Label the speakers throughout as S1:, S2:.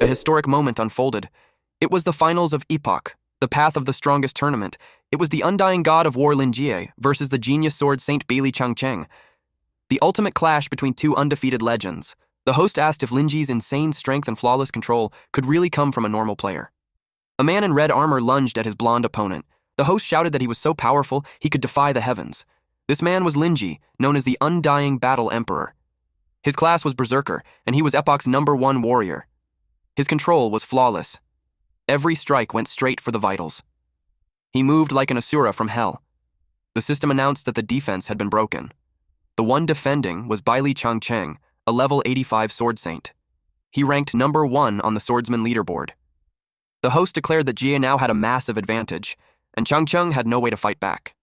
S1: A historic moment unfolded. It was the finals of Epoch, the path of the strongest tournament. It was the undying god of war Lin Jie versus the genius sword Saint Bailey Changcheng. The ultimate clash between two undefeated legends. The host asked if Lin Jie's insane strength and flawless control could really come from a normal player. A man in red armor lunged at his blonde opponent. The host shouted that he was so powerful he could defy the heavens. This man was Lin Jie, known as the Undying Battle Emperor. His class was Berserker, and he was Epoch's #1 warrior. His control was flawless. Every strike went straight for the vitals. He moved like an Asura from hell. The system announced that the defense had been broken. The one defending was Bailey Changcheng, a level 85 sword saint. He ranked #1 on the swordsman leaderboard. The host declared that Jie now had a massive advantage, and Changcheng had no way to fight back.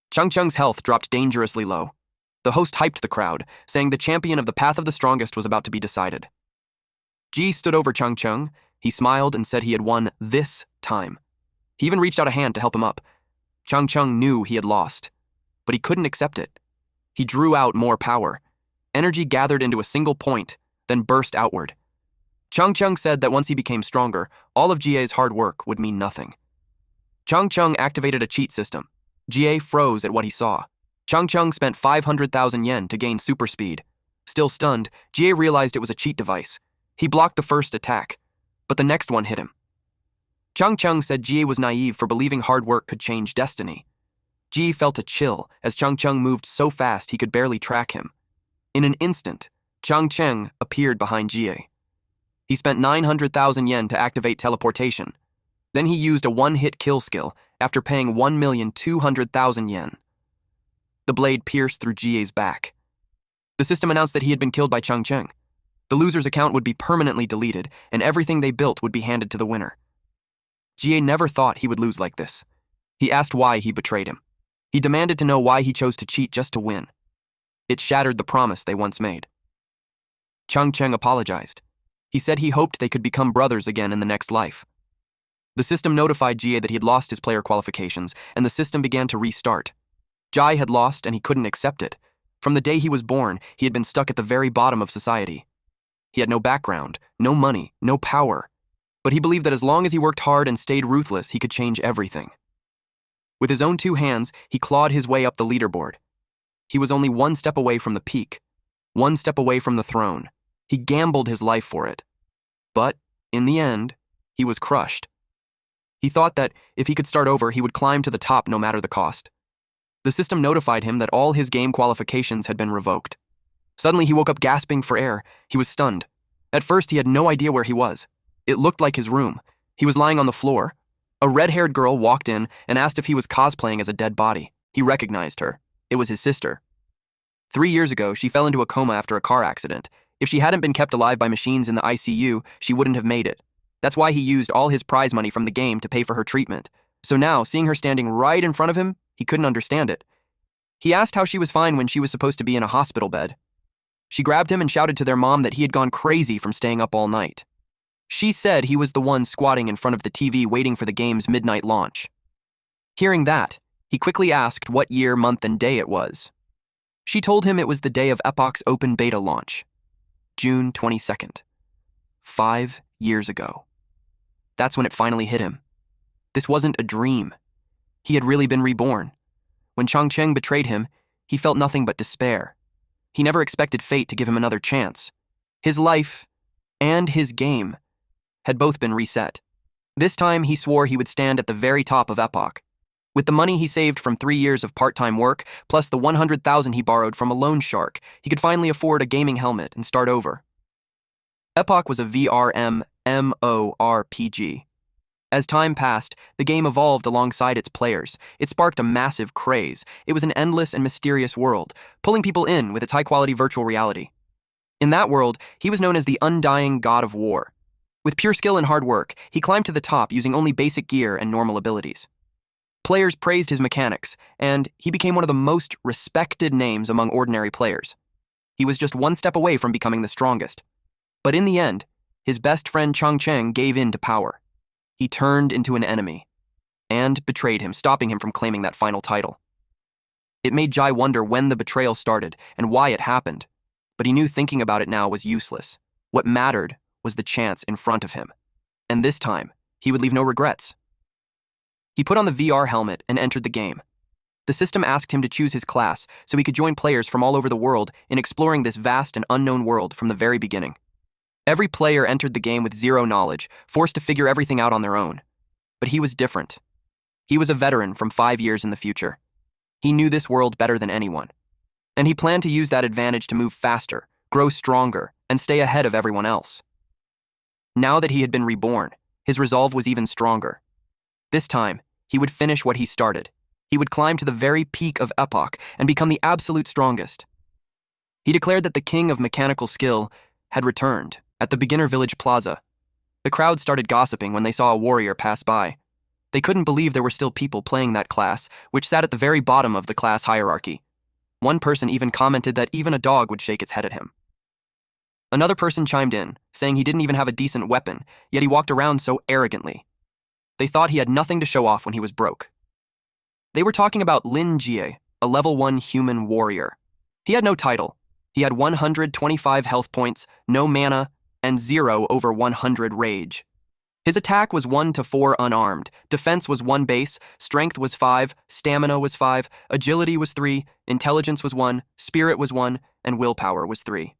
S1: Changcheng's health dropped dangerously low. The host hyped the crowd, saying the champion of the Path of the Strongest was about to be decided. Jie stood over Changcheng. He smiled and said he had won this time. He even reached out a hand to help him up. Changcheng knew he had lost, but he couldn't accept it. He drew out more power. Energy gathered into a single point, then burst outward. Changcheng said that once he became stronger, all of Jie's hard work would mean nothing. Changcheng activated a cheat system. Jie froze at what he saw. Changcheng spent 500,000 yen to gain super speed. Still stunned, Jie realized it was a cheat device. He blocked the first attack, but the next one hit him. Changcheng said Jie was naive for believing hard work could change destiny. Jie felt a chill as Changcheng moved so fast he could barely track him. In an instant, Changcheng appeared behind Jie. He spent 900,000 yen to activate teleportation. Then he used a one-hit kill skill after paying 1,200,000 yen. The blade pierced through Jie's back. The system announced that he had been killed by Changcheng. The loser's account would be permanently deleted, and everything they built would be handed to the winner. Jie never thought he would lose like this. He asked why he betrayed him. He demanded to know why he chose to cheat just to win. It shattered the promise they once made. Changcheng apologized. He said he hoped they could become brothers again in the next life. The system notified Jie that he had lost his player qualifications, and the system began to restart. Jie had lost, and he couldn't accept it. From the day he was born, he had been stuck at the very bottom of society. He had no background, no money, no power. But he believed that as long as he worked hard and stayed ruthless, he could change everything. With his own two hands, he clawed his way up the leaderboard. He was only one step away from the peak, one step away from the throne. He gambled his life for it. But, in the end, he was crushed. He thought that if he could start over, he would climb to the top no matter the cost. The system notified him that all his game qualifications had been revoked. Suddenly, he woke up gasping for air. He was stunned. At first, he had no idea where he was. It looked like his room. He was lying on the floor. A red-haired girl walked in and asked if he was cosplaying as a dead body. He recognized her. It was his sister. 3 years ago, she fell into a coma after a car accident. If she hadn't been kept alive by machines in the ICU, she wouldn't have made it. That's why he used all his prize money from the game to pay for her treatment. So now, seeing her standing right in front of him, he couldn't understand it. He asked how she was fine when she was supposed to be in a hospital bed. She grabbed him and shouted to their mom that he had gone crazy from staying up all night. She said he was the one squatting in front of the TV waiting for the game's midnight launch. Hearing that, he quickly asked what year, month, and day it was. She told him it was the day of Epoch's open beta launch, June 22nd. 5 years ago. That's when it finally hit him. This wasn't a dream. He had really been reborn. When Changcheng betrayed him, he felt nothing but despair. He never expected fate to give him another chance. His life and his game had both been reset. This time, he swore he would stand at the very top of Epoch. With the money he saved from 3 years of part-time work, plus the 100,000 he borrowed from a loan shark, he could finally afford a gaming helmet and start over. Epoch was a VRMMORPG. As time passed, the game evolved alongside its players. It sparked a massive craze. It was an endless and mysterious world, pulling people in with its high-quality virtual reality. In that world, he was known as the Undying God of War. With pure skill and hard work, he climbed to the top using only basic gear and normal abilities. Players praised his mechanics, and he became one of the most respected names among ordinary players. He was just one step away from becoming the strongest. But in the end, his best friend Changcheng gave in to power. He turned into an enemy, and betrayed him, stopping him from claiming that final title. It made Jai wonder when the betrayal started and why it happened, but he knew thinking about it now was useless. What mattered was the chance in front of him. And this time, he would leave no regrets. He put on the VR helmet and entered the game. The system asked him to choose his class so he could join players from all over the world in exploring this vast and unknown world from the very beginning. Every player entered the game with zero knowledge, forced to figure everything out on their own. But he was different. He was a veteran from 5 years in the future. He knew this world better than anyone. And he planned to use that advantage to move faster, grow stronger, and stay ahead of everyone else. Now that he had been reborn, his resolve was even stronger. This time, he would finish what he started. He would climb to the very peak of Epoch and become the absolute strongest. He declared that the king of mechanical skill had returned at the beginner village plaza. The crowd started gossiping when they saw a warrior pass by. They couldn't believe there were still people playing that class, which sat at the very bottom of the class hierarchy. One person even commented that even a dog would shake its head at him. Another person chimed in, saying he didn't even have a decent weapon, yet he walked around so arrogantly. They thought he had nothing to show off when he was broke. They were talking about Lin Jie, a level 1 human warrior. He had no title. He had 125 health points, no mana, and 0 over 100 rage. His attack was 1 to 4 unarmed, defense was 1 base, strength was 5, stamina was 5, agility was 3, intelligence was 1, spirit was 1, and willpower was 3.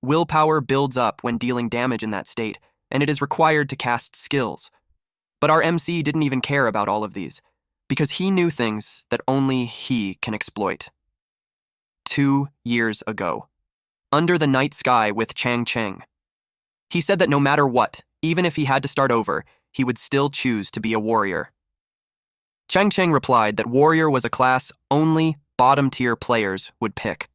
S1: Willpower builds up when dealing damage in that state, and it is required to cast skills. But our MC didn't even care about all of these, because he knew things that only he can exploit. 2 years ago, under the night sky with Chang Cheng, he said that no matter what, even if he had to start over, he would still choose to be a warrior. Chang Cheng replied that warrior was a class only bottom-tier players would pick.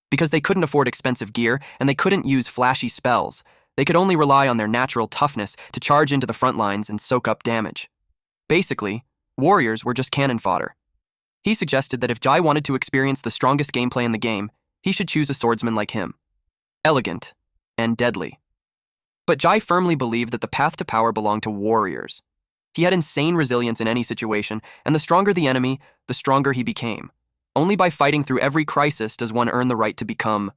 S1: Because they couldn't afford expensive gear and they couldn't use flashy spells, they could only rely on their natural toughness to charge into the front lines and soak up damage. Basically, warriors were just cannon fodder. He suggested that if Jai wanted to experience the strongest gameplay in the game, he should choose a swordsman like him. Elegant and deadly. But Jai firmly believed that the path to power belonged to warriors. He had insane resilience in any situation, and the stronger the enemy, the stronger he became. Only by fighting through every crisis does one earn the right to become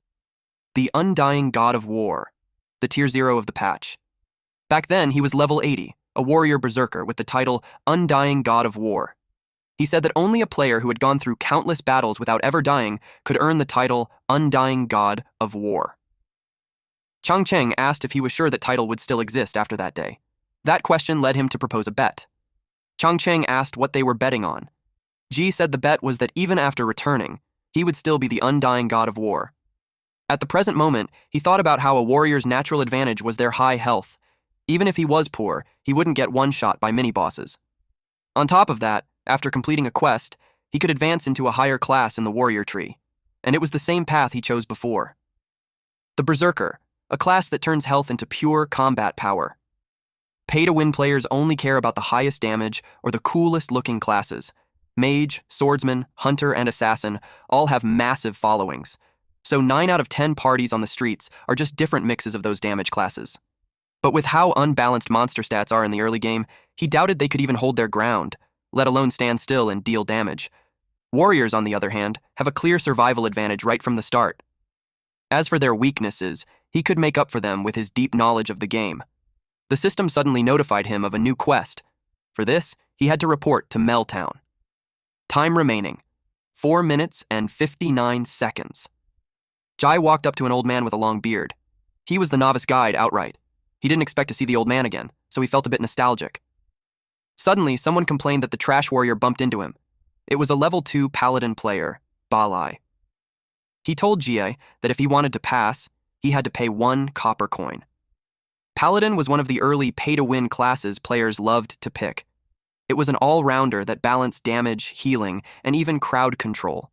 S1: the undying god of war, the tier 0 of the patch. Back then, he was level 80, a warrior berserker with the title Undying God of War. He said that only a player who had gone through countless battles without ever dying could earn the title Undying God of War. Chang Cheng asked if he was sure that title would still exist after that day. That question led him to propose a bet. Chang Cheng asked what they were betting on. Ji said the bet was that even after returning, he would still be the Undying God of War. At the present moment, he thought about how a warrior's natural advantage was their high health. Even if he was poor, he wouldn't get one-shot by mini-bosses. On top of that, after completing a quest, he could advance into a higher class in the warrior tree, and it was the same path he chose before. The Berserker, a class that turns health into pure combat power. Pay-to-win players only care about the highest damage or the coolest-looking classes. Mage, swordsman, hunter, and assassin all have massive followings, so 9 out of 10 parties on the streets are just different mixes of those damage classes. But with how unbalanced monster stats are in the early game, he doubted they could even hold their ground, let alone stand still and deal damage. Warriors, on the other hand, have a clear survival advantage right from the start. As for their weaknesses, he could make up for them with his deep knowledge of the game. The system suddenly notified him of a new quest. For this, he had to report to Meltown. Time remaining, 4 minutes and 59 seconds. Jai walked up to an old man with a long beard. He was the novice guide outright. He didn't expect to see the old man again, so he felt a bit nostalgic. Suddenly, someone complained that the trash warrior bumped into him. It was a level 2 paladin player, Balai. He told Jie that if he wanted to pass, he had to pay 1 copper coin. Paladin was one of the early pay-to-win classes players loved to pick. It was an all-rounder that balanced damage, healing, and even crowd control.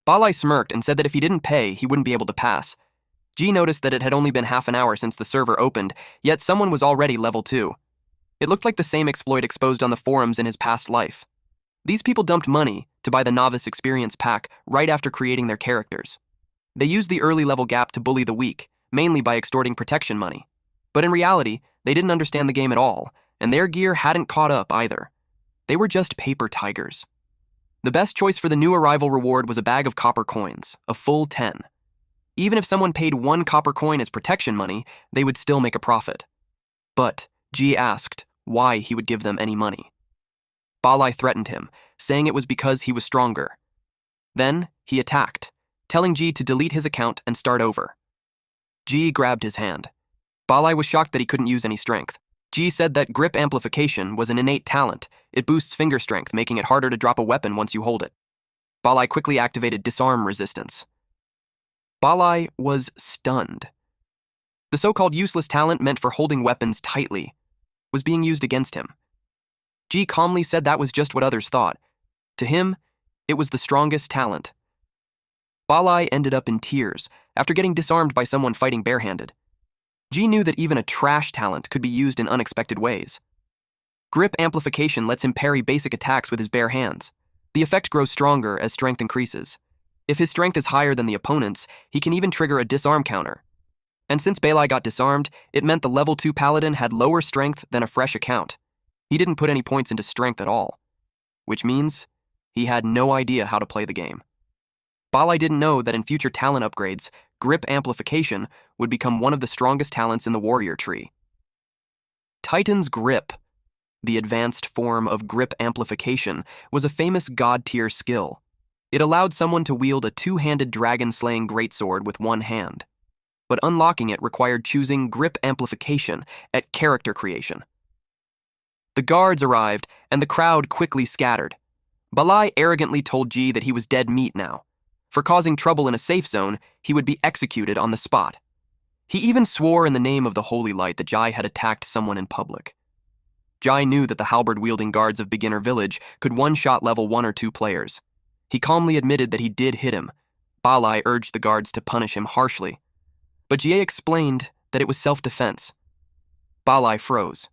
S1: Balai smirked and said that if he didn't pay, he wouldn't be able to pass. Ji noticed that it had only been half an hour since the server opened, yet someone was already level 2. It looked like the same exploit exposed on the forums in his past life. These people dumped money to buy the novice experience pack right after creating their characters. They used the early level gap to bully the weak, mainly by extorting protection money. But in reality, they didn't understand the game at all, and their gear hadn't caught up either. They were just paper tigers. The best choice for the new arrival reward was a bag of copper coins, a full 10. Even if someone paid 1 copper coin as protection money, they would still make a profit. But Ji asked why he would give them any money. Balai threatened him, saying it was because he was stronger. Then he attacked, telling Ji to delete his account and start over. Ji grabbed his hand. Balai was shocked that he couldn't use any strength. Ji said that grip amplification was an innate talent. It boosts finger strength, making it harder to drop a weapon once you hold it. Balai quickly activated disarm resistance. Balai was stunned. The so-called useless talent meant for holding weapons tightly was being used against him. Ji calmly said that was just what others thought. To him, it was the strongest talent. Balai ended up in tears after getting disarmed by someone fighting barehanded. Ji knew that even a trash talent could be used in unexpected ways. Grip amplification lets him parry basic attacks with his bare hands. The effect grows stronger as strength increases. If his strength is higher than the opponent's, he can even trigger a disarm counter. And since Balai got disarmed, it meant the level 2 paladin had lower strength than a fresh account. He didn't put any points into strength at all, which means he had no idea how to play the game. Balai didn't know that in future talent upgrades, grip amplification would become one of the strongest talents in the warrior tree. Titan's Grip, the advanced form of grip amplification, was a famous god-tier skill. It allowed someone to wield a 2-handed dragon-slaying greatsword with one hand. But unlocking it required choosing grip amplification at character creation. The guards arrived, and the crowd quickly scattered. Balai arrogantly told Ji that he was dead meat now. For causing trouble in a safe zone, he would be executed on the spot. He even swore in the name of the Holy Light that Jai had attacked someone in public. Jai knew that the halberd-wielding guards of Beginner Village could one-shot level 1 or 2 players. He calmly admitted that he did hit him. Balai urged the guards to punish him harshly. But Jie explained that it was self-defense. Balai froze.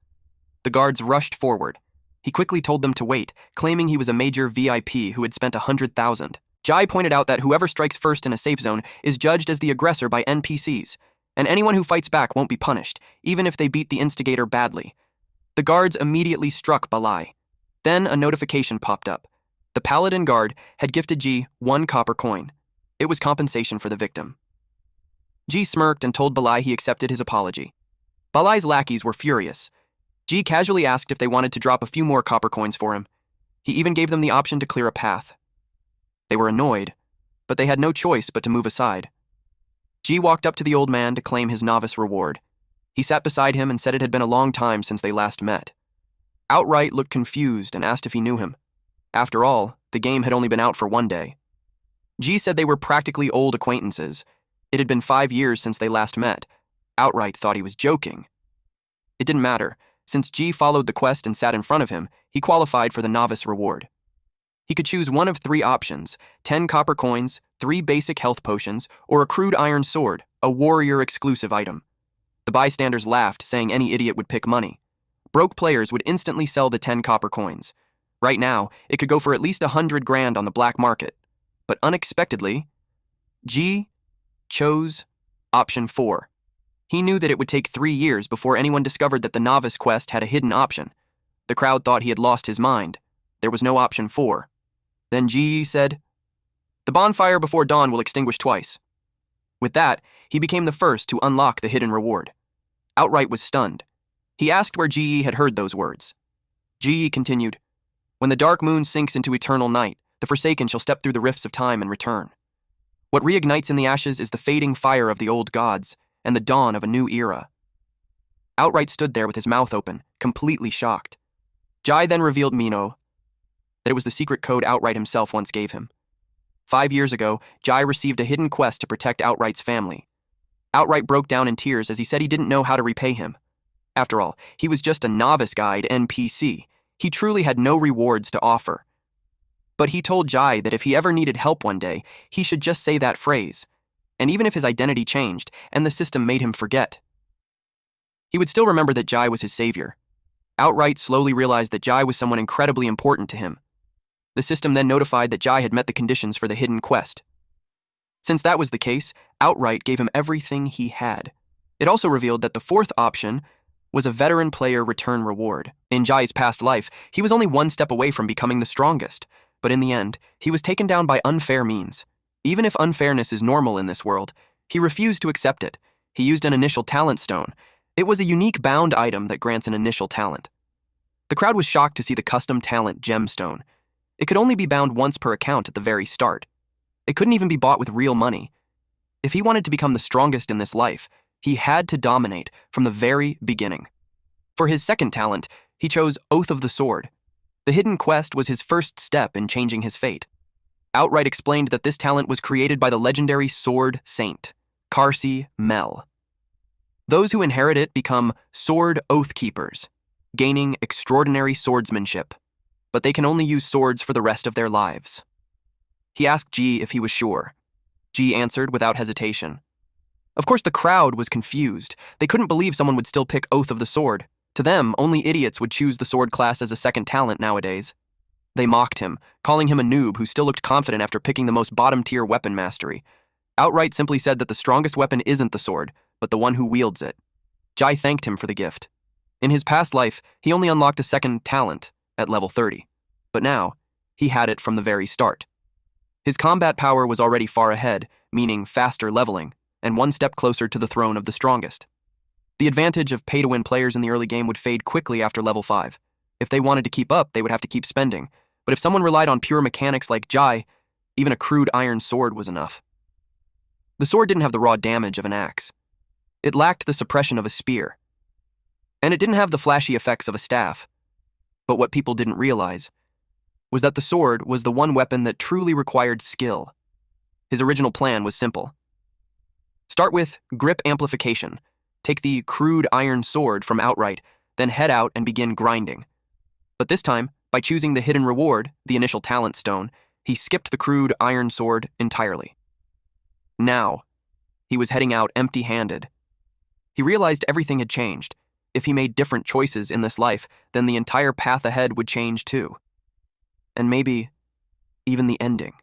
S1: The guards rushed forward. He quickly told them to wait, claiming he was a major VIP who had spent 100,000. Jai pointed out that whoever strikes first in a safe zone is judged as the aggressor by NPCs, and anyone who fights back won't be punished, even if they beat the instigator badly. The guards immediately struck Balai. Then a notification popped up. The Paladin guard had gifted Ji 1 copper coin. It was compensation for the victim. Ji smirked and told Balai he accepted his apology. Balai's lackeys were furious. Ji casually asked if they wanted to drop a few more copper coins for him. He even gave them the option to clear a path. They were annoyed, but they had no choice but to move aside. Ji walked up to the old man to claim his novice reward. He sat beside him and said it had been a long time since they last met. Outright looked confused and asked if he knew him. After all, the game had only been out for 1 day. Ji said they were practically old acquaintances. It had been 5 years since they last met. Outright thought he was joking. It didn't matter. Since Ji followed the quest and sat in front of him, he qualified for the novice reward. He could choose one of 3 options: 10 copper coins, 3 basic health potions, or a crude iron sword, a warrior-exclusive item. The bystanders laughed, saying any idiot would pick money. Broke players would instantly sell the 10 copper coins. Right now, it could go for at least 100 grand on the black market. But unexpectedly, Ji chose option 4. He knew that it would take 3 years before anyone discovered that the novice quest had a hidden option. The crowd thought he had lost his mind. There was no option 4. Then Ji said, "The bonfire before dawn will extinguish twice." With that, he became the first to unlock the hidden reward. Outright was stunned. He asked where Ji had heard those words. Ji continued, "When the dark moon sinks into eternal night, the Forsaken shall step through the rifts of time and return. What reignites in the ashes is the fading fire of the old gods and the dawn of a new era." Outright stood there with his mouth open, completely shocked. Jai then revealed Mino that it was the secret code Outright himself once gave him. 5 years ago, Jai received a hidden quest to protect Outright's family. Outright broke down in tears as he said he didn't know how to repay him. After all, he was just a novice guide NPC. He truly had no rewards to offer. But he told Jai that if he ever needed help one day, he should just say that phrase. And even if his identity changed and the system made him forget, he would still remember that Jai was his savior. Outright slowly realized that Jai was someone incredibly important to him. The system then notified that Jai had met the conditions for the hidden quest. Since that was the case, Outright gave him everything he had. It also revealed that the 4th option was a veteran player return reward. In Jai's past life, he was only 1 step away from becoming the strongest, but in the end, he was taken down by unfair means. Even if unfairness is normal in this world, He refused to accept it. He used an initial talent stone. It was a unique bound item that grants an initial talent. The crowd was shocked to see the custom talent gemstone. It could only be bound once per account at the very start. It couldn't even be bought with real money. If he wanted to become the strongest in this life, he had to dominate from the very beginning. For his second talent, he chose Oath of the Sword. The hidden quest was his first step in changing his fate. Outright explained that this talent was created by the legendary sword saint, Karsi Mel. Those who inherit it become sword oath keepers, gaining extraordinary swordsmanship, but they can only use swords for the rest of their lives. He asked G if he was sure. G answered without hesitation. Of course, the crowd was confused. They couldn't believe someone would still pick Oath of the Sword. To them, only idiots would choose the sword class as a second talent nowadays. They mocked him, calling him a noob who still looked confident after picking the most bottom-tier weapon mastery. Outright simply said that the strongest weapon isn't the sword, but the one who wields it. Jai thanked him for the gift. In his past life, he only unlocked a second talent at level 30, but now, he had it from the very start. His combat power was already far ahead, meaning faster leveling, and one step closer to the throne of the strongest. The advantage of pay-to-win players in the early game would fade quickly after level 5. If they wanted to keep up, they would have to keep spending. But if someone relied on pure mechanics like Jai, even a crude iron sword was enough. The sword didn't have the raw damage of an axe. It lacked the suppression of a spear. And it didn't have the flashy effects of a staff. But what people didn't realize was that the sword was the one weapon that truly required skill. His original plan was simple. Start with grip amplification. Take the crude iron sword from Outright, then head out and begin grinding. But this time, by choosing the hidden reward, the initial talent stone, he skipped the crude iron sword entirely. Now, he was heading out empty-handed. He realized everything had changed. If he made different choices in this life, then the entire path ahead would change too. And maybe even the ending.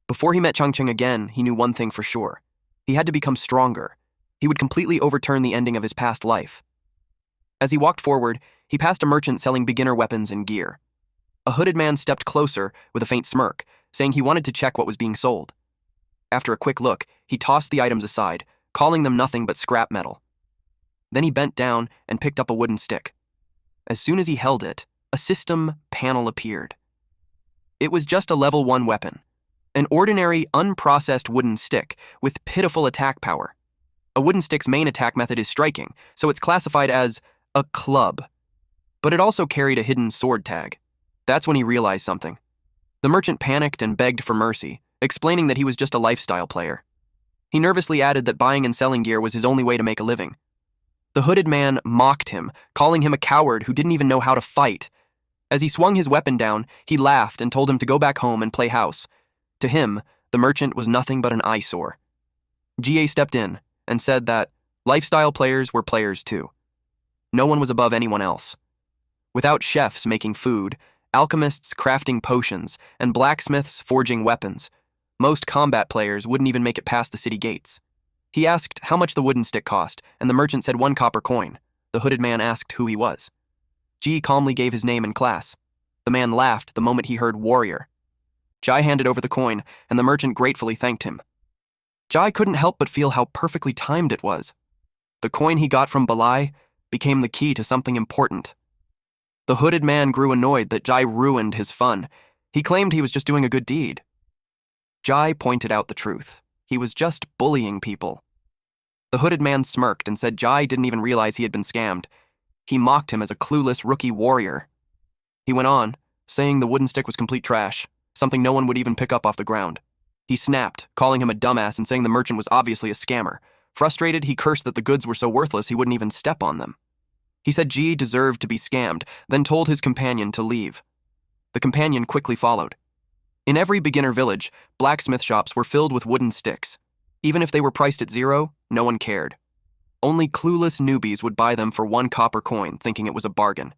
S1: Before he met Changcheng again, he knew one thing for sure. He had to become stronger. He would completely overturn the ending of his past life. As he walked forward, he passed a merchant selling beginner weapons and gear. A hooded man stepped closer with a faint smirk, saying he wanted to check what was being sold. After a quick look, he tossed the items aside, calling them nothing but scrap metal. Then he bent down and picked up a wooden stick. As soon as he held it, a system panel appeared. It was just a level 1 weapon, an ordinary, unprocessed wooden stick with pitiful attack power. A wooden stick's main attack method is striking, so it's classified as a club. But it also carried a hidden sword tag. That's when he realized something. The merchant panicked and begged for mercy, explaining that he was just a lifestyle player. He nervously added that buying and selling gear was his only way to make a living. The hooded man mocked him, calling him a coward who didn't even know how to fight. As he swung his weapon down, he laughed and told him to go back home and play house. To him, the merchant was nothing but an eyesore. GA stepped in and said that lifestyle players were players too. No one was above anyone else. Without chefs making food, alchemists crafting potions, and blacksmiths forging weapons, most combat players wouldn't even make it past the city gates. He asked how much the wooden stick cost, and the merchant said 1 copper coin. The hooded man asked who he was. G calmly gave his name and class. The man laughed the moment he heard warrior. Jai handed over the coin, and the merchant gratefully thanked him. Jai couldn't help but feel how perfectly timed it was. The coin he got from Balai became the key to something important. The hooded man grew annoyed that Jai ruined his fun. He claimed he was just doing a good deed. Jai pointed out the truth. He was just bullying people. The hooded man smirked and said Jai didn't even realize he had been scammed. He mocked him as a clueless rookie warrior. He went on, saying the wooden stick was complete trash, something no one would even pick up off the ground. He snapped, calling him a dumbass and saying the merchant was obviously a scammer. Frustrated, he cursed that the goods were so worthless he wouldn't even step on them. He said G deserved to be scammed, then told his companion to leave. The companion quickly followed. In every beginner village, blacksmith shops were filled with wooden sticks. Even if they were priced at 0, no one cared. Only clueless newbies would buy them for 1 copper coin, thinking it was a bargain.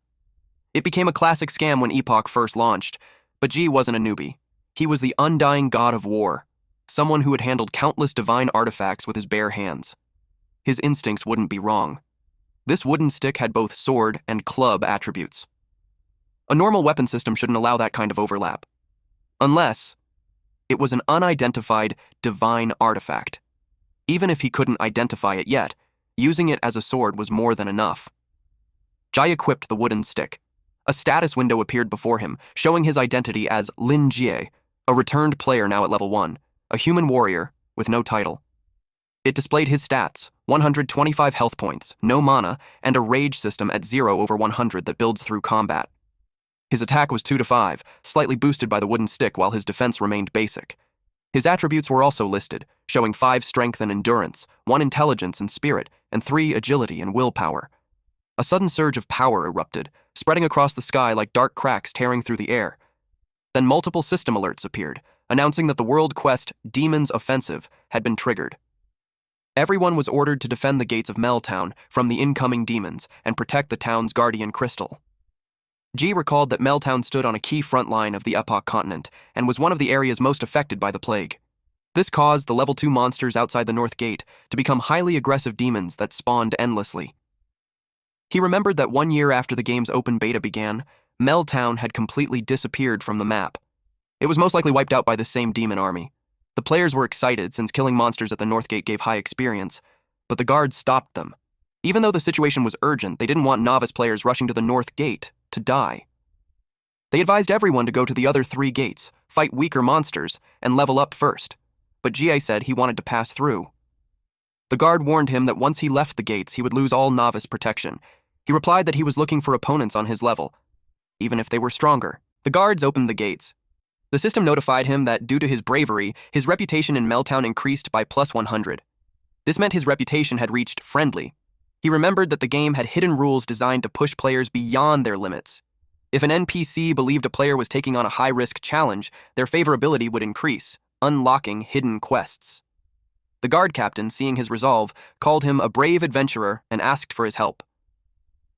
S1: It became a classic scam when Epoch first launched, but G wasn't a newbie. He was the undying god of war, someone who had handled countless divine artifacts with his bare hands. His instincts wouldn't be wrong. This wooden stick had both sword and club attributes. A normal weapon system shouldn't allow that kind of overlap. Unless it was an unidentified divine artifact. Even if he couldn't identify it yet, using it as a sword was more than enough. Jai equipped the wooden stick. A status window appeared before him, showing his identity as Lin Jie, a returned player now at level 1, a human warrior with no title. It displayed his stats, 125 health points, no mana, and a rage system at 0/100 that builds through combat. His attack was 2-5, slightly boosted by the wooden stick while his defense remained basic. His attributes were also listed, showing 5 strength and endurance, 1 intelligence and spirit, and 3 agility and willpower. A sudden surge of power erupted, spreading across the sky like dark cracks tearing through the air. Then multiple system alerts appeared, announcing that the world quest Demon's Offensive had been triggered. Everyone was ordered to defend the gates of Meltown from the incoming demons and protect the town's guardian crystal. G recalled that Meltown stood on a key front line of the Epoch continent and was one of the areas most affected by the plague. This caused the level 2 monsters outside the North Gate to become highly aggressive demons that spawned endlessly. He remembered that 1 year after the game's open beta began, Meltown had completely disappeared from the map. It was most likely wiped out by the same demon army. The players were excited since killing monsters at the North Gate gave high experience, but the guards stopped them. Even though the situation was urgent, they didn't want novice players rushing to the North Gate to die. They advised everyone to go to the other 3 gates, fight weaker monsters, and level up first, but Jie said he wanted to pass through. The guard warned him that once he left the gates, he would lose all novice protection. He replied that he was looking for opponents on his level, even if they were stronger. The guards opened the gates. The system notified him that due to his bravery, his reputation in Meltown increased by +100. This meant his reputation had reached friendly. He remembered that the game had hidden rules designed to push players beyond their limits. If an NPC believed a player was taking on a high-risk challenge, their favorability would increase, unlocking hidden quests. The guard captain, seeing his resolve, called him a brave adventurer and asked for his help.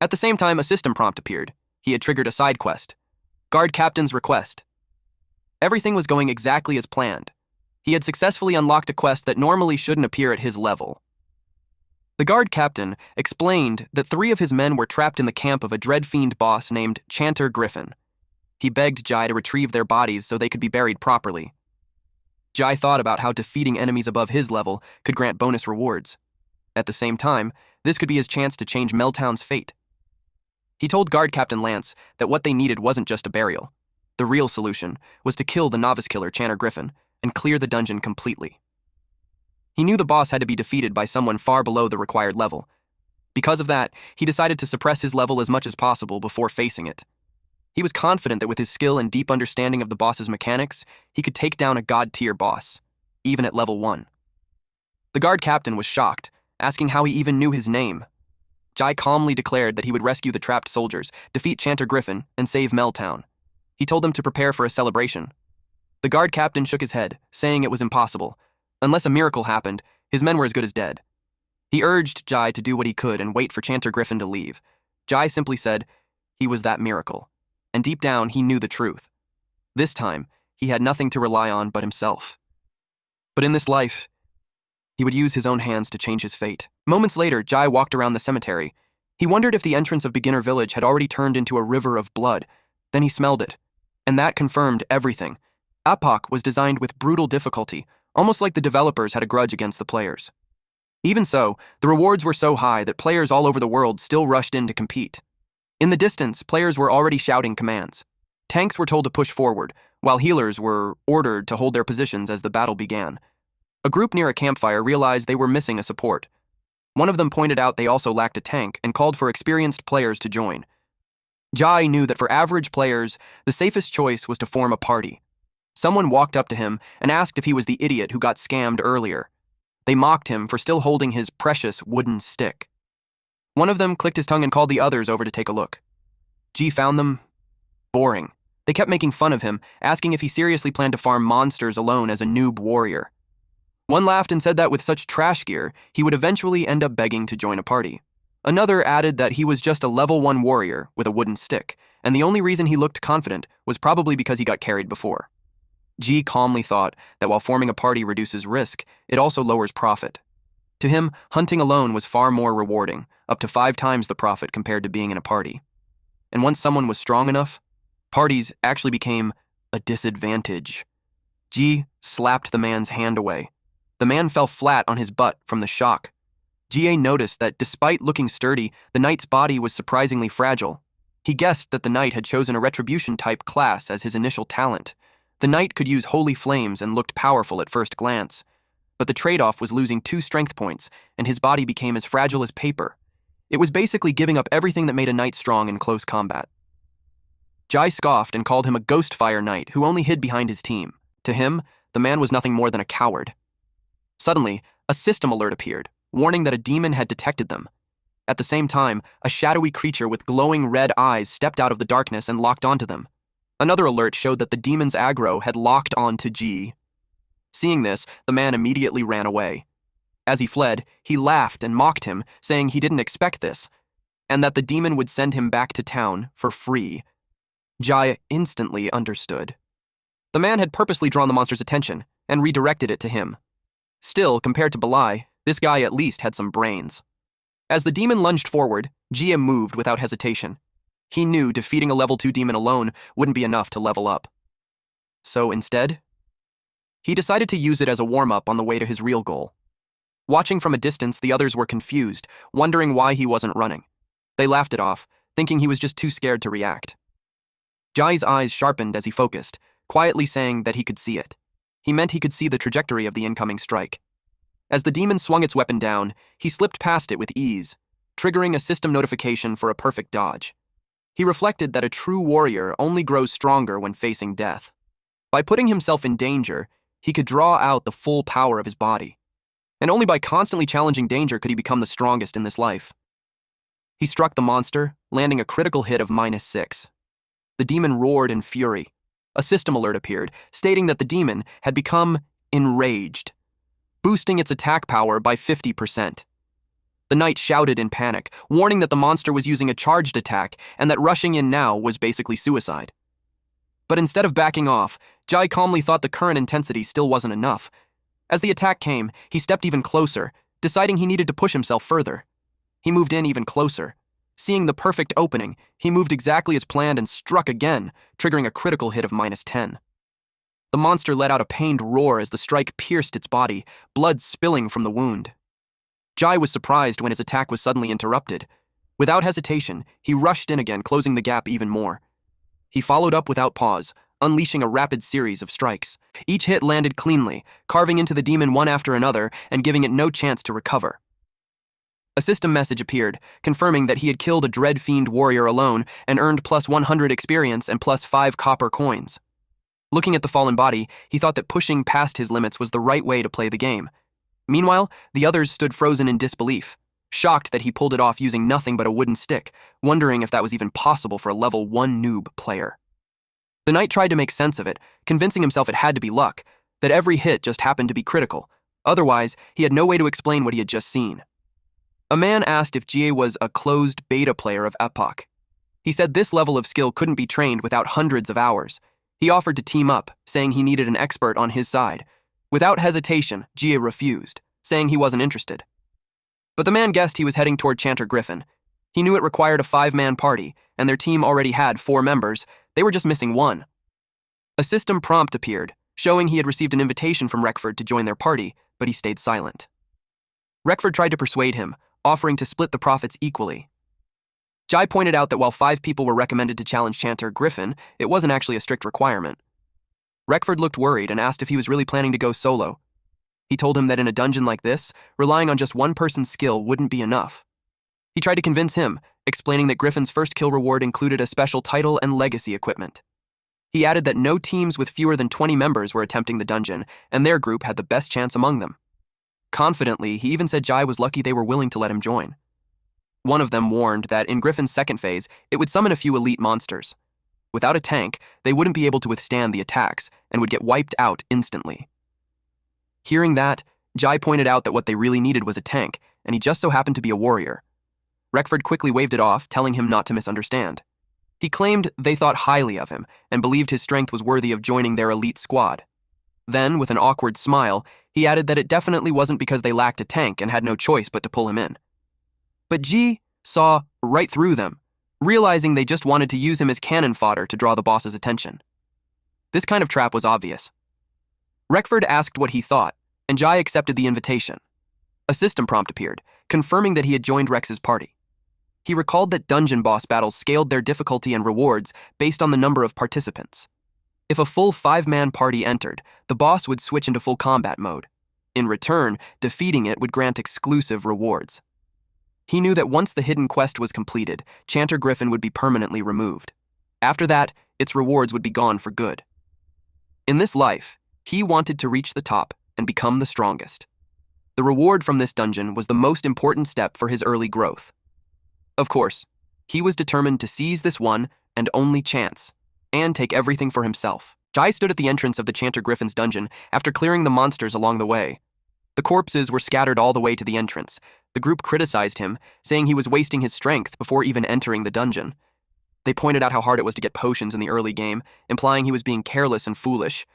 S1: At the same time, a system prompt appeared. He had triggered a side quest. Guard captain's request. Everything was going exactly as planned. He had successfully unlocked a quest that normally shouldn't appear at his level. The guard captain explained that 3 of his men were trapped in the camp of a dreadfiend boss named Chanter Griffin. He begged Jai to retrieve their bodies so they could be buried properly. Jai thought about how defeating enemies above his level could grant bonus rewards. At the same time, this could be his chance to change Meltown's fate. He told Guard Captain Lance that what they needed wasn't just a burial. The real solution was to kill the novice killer Chanter Griffin and clear the dungeon completely. He knew the boss had to be defeated by someone far below the required level. Because of that, he decided to suppress his level as much as possible before facing it. He was confident that with his skill and deep understanding of the boss's mechanics, he could take down a god-tier boss, even at level 1. The guard captain was shocked, asking how he even knew his name. Jai calmly declared that he would rescue the trapped soldiers, defeat Chanter Griffin, and save Meltown. He told them to prepare for a celebration. The guard captain shook his head, saying it was impossible. Unless a miracle happened, his men were as good as dead. He urged Jai to do what he could and wait for Chanter Griffin to leave. Jai simply said he was that miracle, and deep down he knew the truth. This time, he had nothing to rely on but himself. But in this life, he would use his own hands to change his fate. Moments later, Jai walked around the cemetery. He wondered if the entrance of Beginner Village had already turned into a river of blood. Then he smelled it, and that confirmed everything. Epoch was designed with brutal difficulty, almost like the developers had a grudge against the players. Even so, the rewards were so high that players all over the world still rushed in to compete. In the distance, players were already shouting commands. Tanks were told to push forward, while healers were ordered to hold their positions as the battle began. A group near a campfire realized they were missing a support. One of them pointed out they also lacked a tank and called for experienced players to join. Jai knew that for average players, the safest choice was to form a party. Someone walked up to him and asked if he was the idiot who got scammed earlier. They mocked him for still holding his precious wooden stick. One of them clicked his tongue and called the others over to take a look. G found them boring. They kept making fun of him, asking if he seriously planned to farm monsters alone as a noob warrior. One laughed and said that with such trash gear, he would eventually end up begging to join a party. Another added that he was just a level 1 warrior with a wooden stick, and the only reason he looked confident was probably because he got carried before. G calmly thought that while forming a party reduces risk, it also lowers profit. To him, hunting alone was far more rewarding, up to 5 times the profit compared to being in a party. And once someone was strong enough, parties actually became a disadvantage. G slapped the man's hand away. The man fell flat on his butt from the shock. Jie noticed that despite looking sturdy, the knight's body was surprisingly fragile. He guessed that the knight had chosen a retribution-type class as his initial talent. The knight could use holy flames and looked powerful at first glance. But the trade-off was losing 2 strength points, and his body became as fragile as paper. It was basically giving up everything that made a knight strong in close combat. Jai scoffed and called him a Ghostfire knight who only hid behind his team. To him, the man was nothing more than a coward. Suddenly, a system alert appeared, warning that a demon had detected them. At the same time, a shadowy creature with glowing red eyes stepped out of the darkness and locked onto them. Another alert showed that the demon's aggro had locked onto Ji. Seeing this, the man immediately ran away. As he fled, he laughed and mocked him, saying he didn't expect this, and that the demon would send him back to town for free. Jai instantly understood. The man had purposely drawn the monster's attention and redirected it to him. Still, compared to Balai, this guy at least had some brains. As the demon lunged forward, Jia moved without hesitation. He knew defeating a level 2 demon alone wouldn't be enough to level up. So instead, he decided to use it as a warm-up on the way to his real goal. Watching from a distance, the others were confused, wondering why he wasn't running. They laughed it off, thinking he was just too scared to react. Jai's eyes sharpened as he focused, quietly saying that he could see it. He meant he could see the trajectory of the incoming strike. As the demon swung its weapon down, he slipped past it with ease, triggering a system notification for a perfect dodge. He reflected that a true warrior only grows stronger when facing death. By putting himself in danger, he could draw out the full power of his body. And only by constantly challenging danger could he become the strongest in this life. He struck the monster, landing a critical hit of -6. The demon roared in fury. A system alert appeared, stating that the demon had become enraged, boosting its attack power by 50%. The knight shouted in panic, warning that the monster was using a charged attack and that rushing in now was basically suicide. But instead of backing off, Jai calmly thought the current intensity still wasn't enough. As the attack came, he stepped even closer, deciding he needed to push himself further. He moved in even closer. Seeing the perfect opening, he moved exactly as planned and struck again, triggering a critical hit of -10. The monster let out a pained roar as the strike pierced its body, blood spilling from the wound. Jai was surprised when his attack was suddenly interrupted. Without hesitation, he rushed in again, closing the gap even more. He followed up without pause, unleashing a rapid series of strikes. Each hit landed cleanly, carving into the demon one after another and giving it no chance to recover. A system message appeared, confirming that he had killed a Dread Fiend warrior alone and earned +100 experience and +5 copper coins. Looking at the fallen body, he thought that pushing past his limits was the right way to play the game. Meanwhile, the others stood frozen in disbelief, shocked that he pulled it off using nothing but a wooden stick, wondering if that was even possible for a level 1 noob player. The knight tried to make sense of it, convincing himself it had to be luck, that every hit just happened to be critical. Otherwise, he had no way to explain what he had just seen. A man asked if Jie was a closed beta player of Epoch. He said this level of skill couldn't be trained without hundreds of hours. He offered to team up, saying he needed an expert on his side. Without hesitation, Jie refused, saying he wasn't interested. But the man guessed he was heading toward Chanter Griffin. He knew it required a 5-man party, and their team already had 4 members. They were just missing 1. A system prompt appeared, showing he had received an invitation from Reckford to join their party, but he stayed silent. Reckford tried to persuade him, offering to split the profits equally. Jai pointed out that while 5 people were recommended to challenge Chanter Griffin, it wasn't actually a strict requirement. Reckford looked worried and asked if he was really planning to go solo. He told him that in a dungeon like this, relying on just one person's skill wouldn't be enough. He tried to convince him, explaining that Griffin's first kill reward included a special title and legacy equipment. He added that no teams with fewer than 20 members were attempting the dungeon, and their group had the best chance among them. Confidently, he even said Jai was lucky they were willing to let him join. One of them warned that in Griffin's second phase, it would summon a few elite monsters. Without a tank, they wouldn't be able to withstand the attacks and would get wiped out instantly. Hearing that, Jai pointed out that what they really needed was a tank, and he just so happened to be a warrior. Reckford quickly waved it off, telling him not to misunderstand. He claimed they thought highly of him and believed his strength was worthy of joining their elite squad. Then, with an awkward smile, he added that it definitely wasn't because they lacked a tank and had no choice but to pull him in. But Ji saw right through them, realizing they just wanted to use him as cannon fodder to draw the boss's attention. This kind of trap was obvious. Reckford asked what he thought, and Jai accepted the invitation. A system prompt appeared, confirming that he had joined Rex's party. He recalled that dungeon boss battles scaled their difficulty and rewards based on the number of participants. If a full 5-man party entered, the boss would switch into full combat mode. In return, defeating it would grant exclusive rewards. He knew that once the hidden quest was completed, Chanter Griffin would be permanently removed. After that, its rewards would be gone for good. In this life, he wanted to reach the top and become the strongest. The reward from this dungeon was the most important step for his early growth. Of course, he was determined to seize this one and only chance, and take everything for himself. Jai stood at the entrance of the Chanter Griffin's dungeon after clearing the monsters along the way. The corpses were scattered all the way to the entrance. The group criticized him, saying he was wasting his strength before even entering the dungeon. They pointed out how hard it was to get potions in the early game, implying he was being careless and foolish.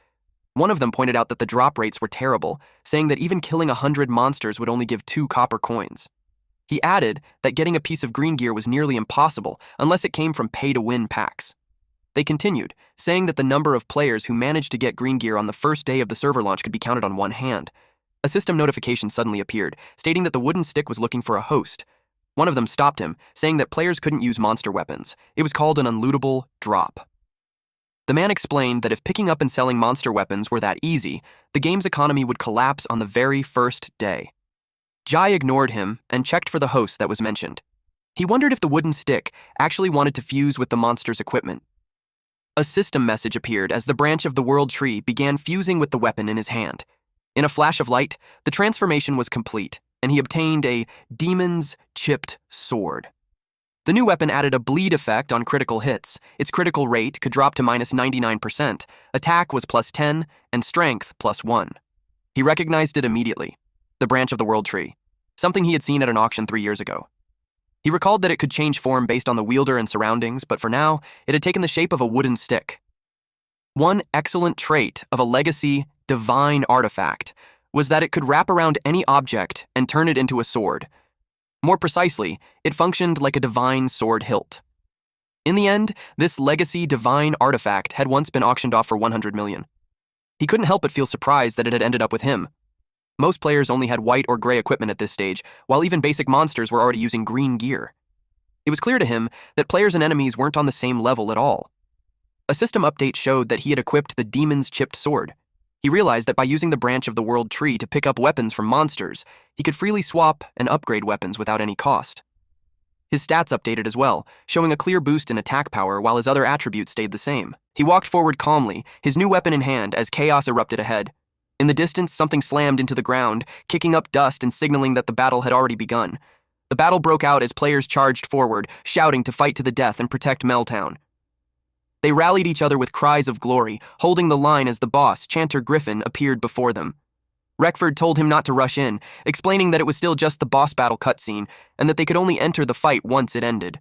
S1: One of them pointed out that the drop rates were terrible, saying that even killing 100 monsters would only give 2 copper coins. He added that getting a piece of green gear was nearly impossible unless it came from pay-to-win packs. They continued, saying that the number of players who managed to get green gear on the first day of the server launch could be counted on one hand. A system notification suddenly appeared, stating that the wooden stick was looking for a host. One of them stopped him, saying that players couldn't use monster weapons. It was called an unlootable drop. The man explained that if picking up and selling monster weapons were that easy, the game's economy would collapse on the very first day. Jai ignored him and checked for the host that was mentioned. He wondered if the wooden stick actually wanted to fuse with the monster's equipment. A system message appeared as the branch of the world tree began fusing with the weapon in his hand. In a flash of light, the transformation was complete, and he obtained a demon's chipped sword. The new weapon added a bleed effect on critical hits. Its critical rate could drop to -99%, attack was +10, and strength +1. He recognized it immediately, the branch of the world tree, something he had seen at an auction 3 years ago. He recalled that it could change form based on the wielder and surroundings, but for now, it had taken the shape of a wooden stick. One excellent trait of a legacy divine artifact was that it could wrap around any object and turn it into a sword. More precisely, it functioned like a divine sword hilt. In the end, this legacy divine artifact had once been auctioned off for 100 million. He couldn't help but feel surprised that it had ended up with him. Most players only had white or gray equipment at this stage, while even basic monsters were already using green gear. It was clear to him that players and enemies weren't on the same level at all. A system update showed that he had equipped the demon's chipped sword. He realized that by using the branch of the world tree to pick up weapons from monsters, he could freely swap and upgrade weapons without any cost. His stats updated as well, showing a clear boost in attack power while his other attributes stayed the same. He walked forward calmly, his new weapon in hand, as chaos erupted ahead. In the distance, something slammed into the ground, kicking up dust and signaling that the battle had already begun. The battle broke out as players charged forward, shouting to fight to the death and protect Meltown. They rallied each other with cries of glory, holding the line as the boss, Chanter Griffin, appeared before them. Reckford told him not to rush in, explaining that it was still just the boss battle cutscene and that they could only enter the fight once it ended.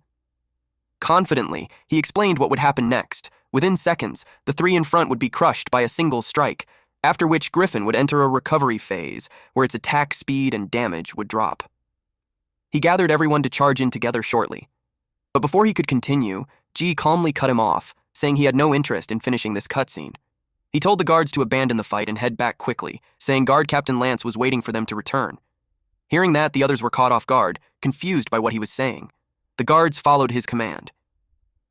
S1: Confidently, he explained what would happen next. Within seconds, the 3 in front would be crushed by a single strike, after which Griffin would enter a recovery phase where its attack speed and damage would drop. He gathered everyone to charge in together shortly. But before he could continue, G calmly cut him off, saying he had no interest in finishing this cutscene. He told the guards to abandon the fight and head back quickly, saying Guard Captain Lance was waiting for them to return. Hearing that, the others were caught off guard, confused by what he was saying. The guards followed his command.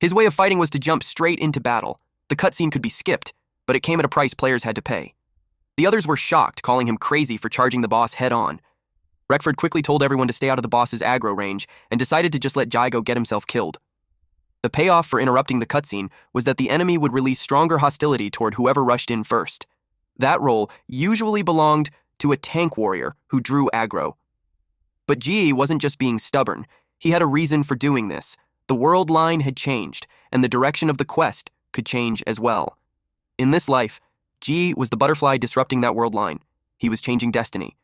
S1: His way of fighting was to jump straight into battle. The cutscene could be skipped, but it came at a price players had to pay. The others were shocked, calling him crazy for charging the boss head-on. Reckford quickly told everyone to stay out of the boss's aggro range and decided to just let Jai go get himself killed. The payoff for interrupting the cutscene was that the enemy would release stronger hostility toward whoever rushed in first. That role usually belonged to a tank warrior who drew aggro. But G wasn't just being stubborn. He had a reason for doing this. The world line had changed, and the direction of the quest could change as well. In this life, G was the butterfly disrupting that world line. He was changing destiny.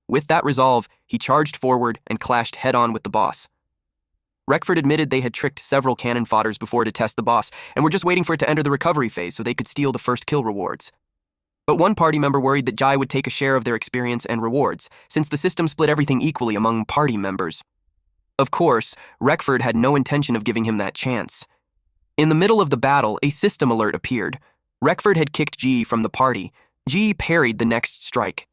S1: With that resolve, he charged forward and clashed head-on with the boss. Reckford admitted they had tricked several cannon fodders before to test the boss and were just waiting for it to enter the recovery phase so they could steal the first kill rewards. But one party member worried that Jai would take a share of their experience and rewards, since the system split everything equally among party members. Of course, Reckford had no intention of giving him that chance. In the middle of the battle, a system alert appeared. Reckford had kicked G from the party. G parried the next strike.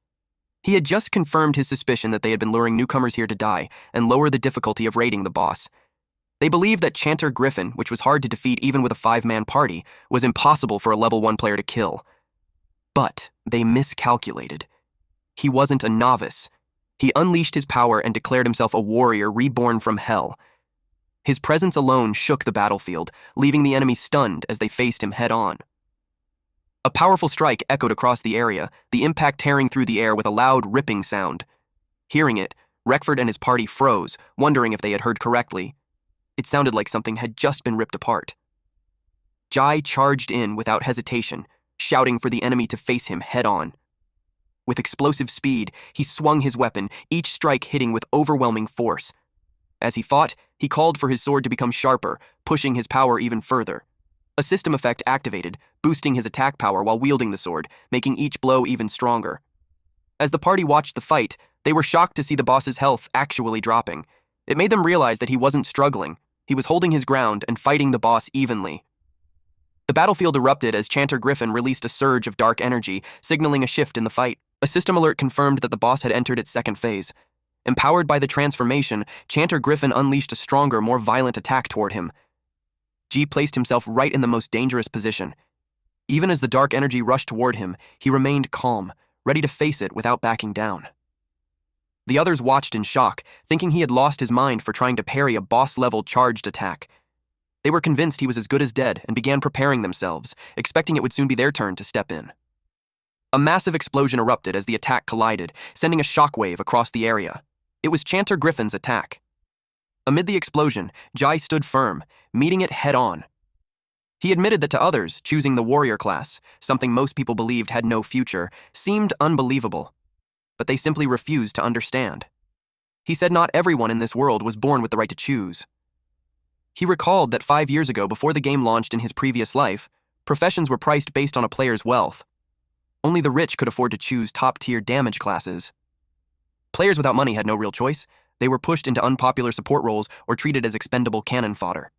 S1: He had just confirmed his suspicion that they had been luring newcomers here to die and lower the difficulty of raiding the boss. They believed that Chanter Griffin, which was hard to defeat even with a 5-man party, was impossible for a level 1 player to kill. But they miscalculated. He wasn't a novice. He unleashed his power and declared himself a warrior reborn from hell. His presence alone shook the battlefield, leaving the enemy stunned as they faced him head-on. A powerful strike echoed across the area, the impact tearing through the air with a loud, ripping sound. Hearing it, Reckford and his party froze, wondering if they had heard correctly. It sounded like something had just been ripped apart. Jai charged in without hesitation, shouting for the enemy to face him head-on. With explosive speed, he swung his weapon, each strike hitting with overwhelming force. As he fought, he called for his sword to become sharper, pushing his power even further. A system effect activated, boosting his attack power while wielding the sword, making each blow even stronger. As the party watched the fight, they were shocked to see the boss's health actually dropping. It made them realize that he wasn't struggling. He was holding his ground and fighting the boss evenly. The battlefield erupted as Chanter Griffin released a surge of dark energy, signaling a shift in the fight. A system alert confirmed that the boss had entered its second phase. Empowered by the transformation, Chanter Griffin unleashed a stronger, more violent attack toward him. G placed himself right in the most dangerous position. Even as the dark energy rushed toward him, he remained calm, ready to face it without backing down. The others watched in shock, thinking he had lost his mind for trying to parry a boss-level charged attack. They were convinced he was as good as dead and began preparing themselves, expecting it would soon be their turn to step in. A massive explosion erupted as the attack collided, sending a shockwave across the area. It was Chanter Griffin's attack. Amid the explosion, Jai stood firm, meeting it head-on. He admitted that to others, choosing the warrior class, something most people believed had no future, seemed unbelievable. But they simply refused to understand. He said not everyone in this world was born with the right to choose. He recalled that 5 years ago, before the game launched in his previous life, professions were priced based on a player's wealth. Only the rich could afford to choose top-tier damage classes. Players without money had no real choice. They were pushed into unpopular support roles or treated as expendable cannon fodder.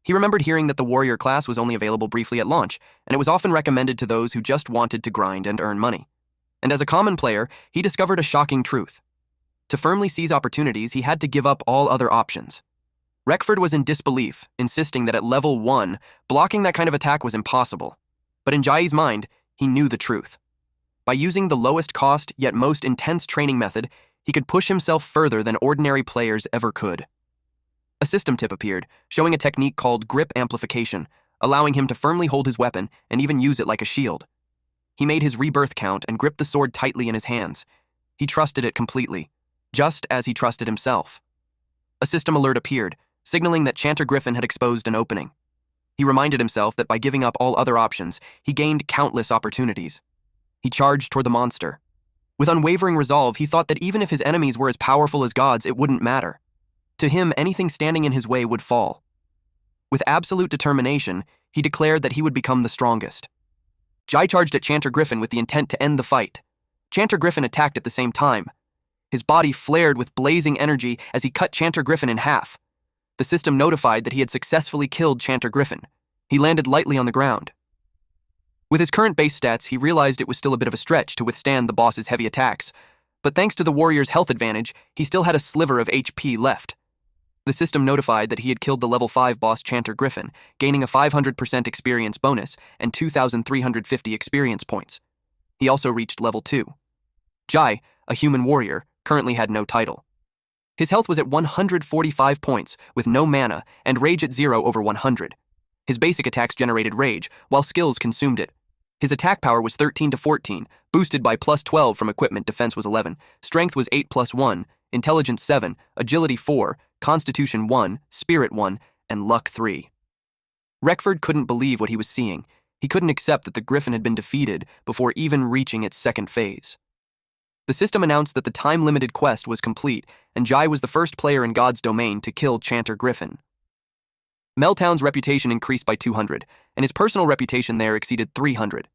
S1: He remembered hearing that the warrior class was only available briefly at launch, and it was often recommended to those who just wanted to grind and earn money. And as a common player, he discovered a shocking truth. To firmly seize opportunities, he had to give up all other options. Reckford was in disbelief, insisting that at level 1, blocking that kind of attack was impossible. But in Jai's mind, he knew the truth. By using the lowest cost yet most intense training method, he could push himself further than ordinary players ever could. A system tip appeared, showing a technique called grip amplification, allowing him to firmly hold his weapon and even use it like a shield. He made his rebirth count and gripped the sword tightly in his hands. He trusted it completely, just as he trusted himself. A system alert appeared, signaling that Chanter Griffin had exposed an opening. He reminded himself that by giving up all other options, he gained countless opportunities. He charged toward the monster. With unwavering resolve, he thought that even if his enemies were as powerful as gods, it wouldn't matter. To him, anything standing in his way would fall. With absolute determination, he declared that he would become the strongest. Jai charged at Chanter Griffin with the intent to end the fight. Chanter Griffin attacked at the same time. His body flared with blazing energy as he cut Chanter Griffin in half. The system notified that he had successfully killed Chanter Griffin. He landed lightly on the ground. With his current base stats, he realized it was still a bit of a stretch to withstand the boss's heavy attacks, but thanks to the warrior's health advantage, he still had a sliver of HP left. The system notified that he had killed the level 5 boss Chanter Griffin, gaining a 500% experience bonus and 2,350 experience points. He also reached level 2. Jai, a human warrior, currently had no title. His health was at 145 points, with no mana, and rage at 0 over 100. His basic attacks generated rage, while skills consumed it. His attack power was 13 to 14, boosted by plus 12 from equipment. Defense was 11, strength was 8 plus 1, intelligence 7, agility 4, constitution 1, spirit 1, and luck 3. Reckford couldn't believe what he was seeing. He couldn't accept that the Griffin had been defeated before even reaching its second phase. The system announced that the time-limited quest was complete, and Jai was the first player in God's domain to kill Chanter Griffin. Meltown's reputation increased by 200, and his personal reputation there exceeded 300.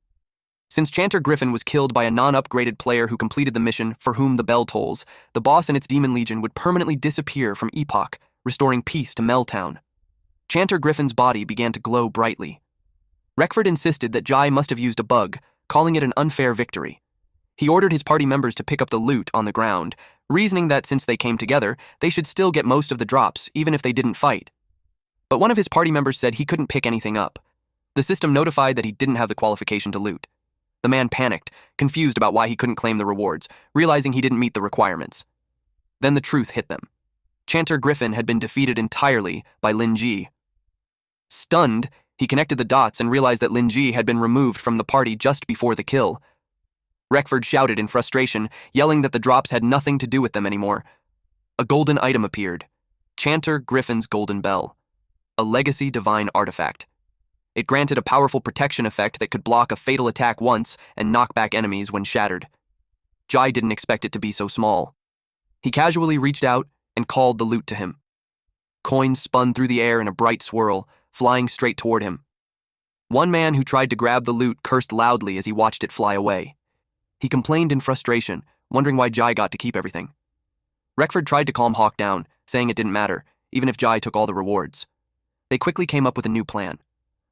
S1: Since Chanter Griffin was killed by a non-upgraded player who completed the mission For Whom the Bell Tolls, the boss and its demon legion would permanently disappear from Epoch, restoring peace to Meltown. Chanter Griffin's body began to glow brightly. Reckford insisted that Jai must have used a bug, calling it an unfair victory. He ordered his party members to pick up the loot on the ground, reasoning that since they came together, they should still get most of the drops, even if they didn't fight. But one of his party members said he couldn't pick anything up. The system notified that he didn't have the qualification to loot. The man panicked, confused about why he couldn't claim the rewards, realizing he didn't meet the requirements. Then the truth hit them. Chanter Griffin had been defeated entirely by Lin Ji. Stunned, he connected the dots and realized that Lin Ji had been removed from the party just before the kill. Reckford shouted in frustration, yelling that the drops had nothing to do with them anymore. A golden item appeared. Chanter Griffin's Golden Bell. A legacy divine artifact. It granted a powerful protection effect that could block a fatal attack once and knock back enemies when shattered. Jai didn't expect it to be so small. He casually reached out and called the loot to him. Coins spun through the air in a bright swirl, flying straight toward him. One man who tried to grab the loot cursed loudly as he watched it fly away. He complained in frustration, wondering why Jai got to keep everything. Reckford tried to calm Hawk down, saying it didn't matter, even if Jai took all the rewards. They quickly came up with a new plan.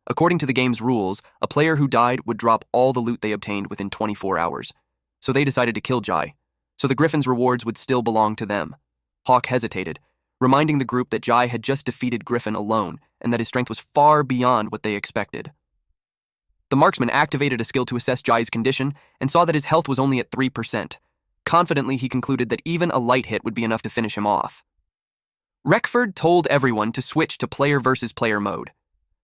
S1: According to the game's rules, a player who died would drop all the loot they obtained within 24 hours. So they decided to kill Jai, so the Griffin's rewards would still belong to them. Hawk hesitated, reminding the group that Jai had just defeated Griffin alone and that his strength was far beyond what they expected. The marksman activated a skill to assess Jai's condition and saw that his health was only at 3%. Confidently, he concluded that even a light hit would be enough to finish him off. Reckford told everyone to switch to player versus player mode.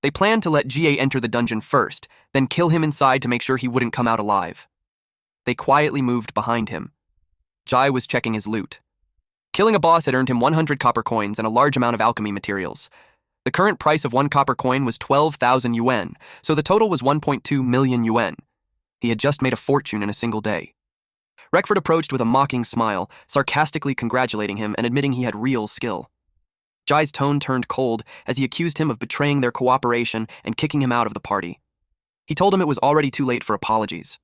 S1: They planned to let GA enter the dungeon first, then kill him inside to make sure he wouldn't come out alive. They quietly moved behind him. Jai was checking his loot. Killing a boss had earned him 100 copper coins and a large amount of alchemy materials. The current price of 1 copper coin was 12,000 yuan, so the total was 1.2 million yuan. He had just made a fortune in a single day. Reckford approached with a mocking smile, sarcastically congratulating him and admitting he had real skill. Jai's tone turned cold as he accused him of betraying their cooperation and kicking him out of the party. He told him it was already too late for apologies.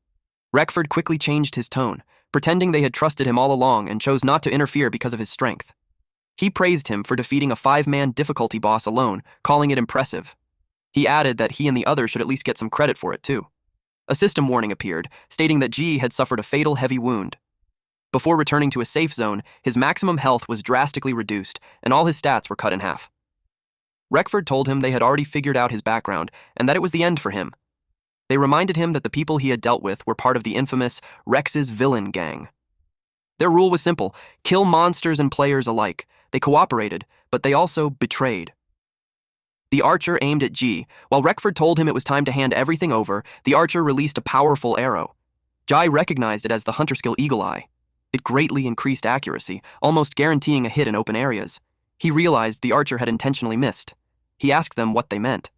S1: Reckford quickly changed his tone, pretending they had trusted him all along and chose not to interfere because of his strength. He praised him for defeating a 5-man difficulty boss alone, calling it impressive. He added that he and the others should at least get some credit for it too. A system warning appeared, stating that Ji had suffered a fatal heavy wound. Before returning to a safe zone, his maximum health was drastically reduced, and all his stats were cut in half. Reckford told him they had already figured out his background, and that it was the end for him. They reminded him that the people he had dealt with were part of the infamous Rex's villain gang. Their rule was simple: kill monsters and players alike. They cooperated, but they also betrayed. The archer aimed at Ji. While Reckford told him it was time to hand everything over, the archer released a powerful arrow. Jai recognized it as the hunter skill Eagle Eye. It greatly increased accuracy, almost guaranteeing a hit in open areas. He realized the archer had intentionally missed. He asked them what they meant.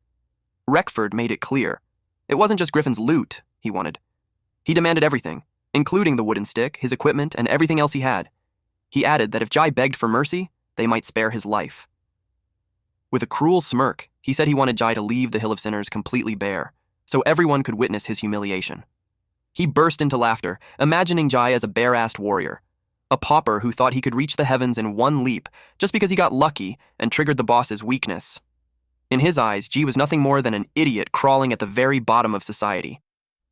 S1: Reckford made it clear. It wasn't just Griffin's loot he wanted. He demanded everything, including the wooden stick, his equipment, and everything else he had. He added that if Jai begged for mercy, they might spare his life. With a cruel smirk, he said he wanted Jai to leave the Hill of Sinners completely bare, so everyone could witness his humiliation. He burst into laughter, imagining Jai as a bare-assed warrior, a pauper who thought he could reach the heavens in one leap just because he got lucky and triggered the boss's weakness. In his eyes, Ji was nothing more than an idiot crawling at the very bottom of society.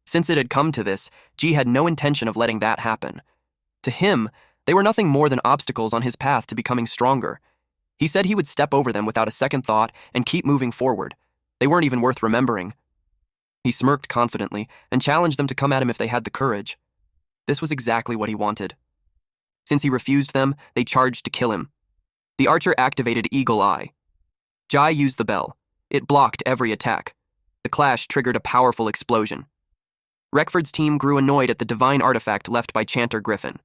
S1: Since it had come to this, Ji had no intention of letting that happen. To him, they were nothing more than obstacles on his path to becoming stronger. He said he would step over them without a second thought and keep moving forward. They weren't even worth remembering. He smirked confidently and challenged them to come at him if they had the courage. This was exactly what he wanted. Since he refused them, they charged to kill him. The archer activated Eagle Eye. Jai used the bell. It blocked every attack. The clash triggered a powerful explosion. Reckford's team grew annoyed at the divine artifact left by Chanter Griffin.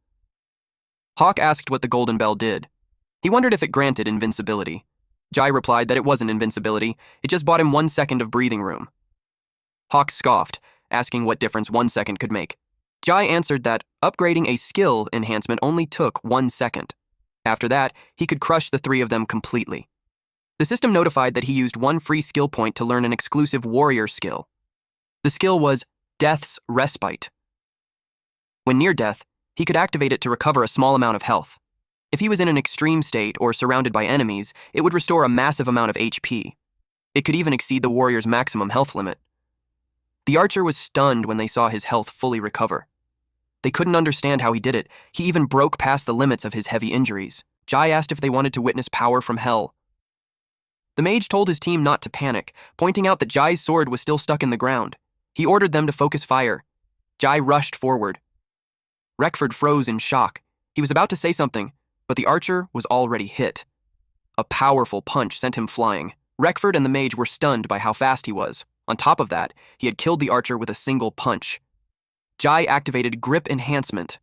S1: Hawk asked what the golden bell did. He wondered if it granted invincibility. Jai replied that it wasn't invincibility, it just bought him 1 second of breathing room. Hawk scoffed, asking what difference 1 second could make. Jai answered that upgrading a skill enhancement only took 1 second. After that, he could crush the 3 of them completely. The system notified that he used 1 free skill point to learn an exclusive warrior skill. The skill was Death's Respite. When near death, he could activate it to recover a small amount of health. If he was in an extreme state or surrounded by enemies, it would restore a massive amount of HP. It could even exceed the warrior's maximum health limit. The archer was stunned when they saw his health fully recover. They couldn't understand how he did it. He even broke past the limits of his heavy injuries. Jai asked if they wanted to witness power from hell. The mage told his team not to panic, pointing out that Jai's sword was still stuck in the ground. He ordered them to focus fire. Jai rushed forward. Reckford froze in shock. He was about to say something, but the archer was already hit. A powerful punch sent him flying. Reckford and the mage were stunned by how fast he was. On top of that, he had killed the archer with a single punch. Jai activated Grip Enhancement.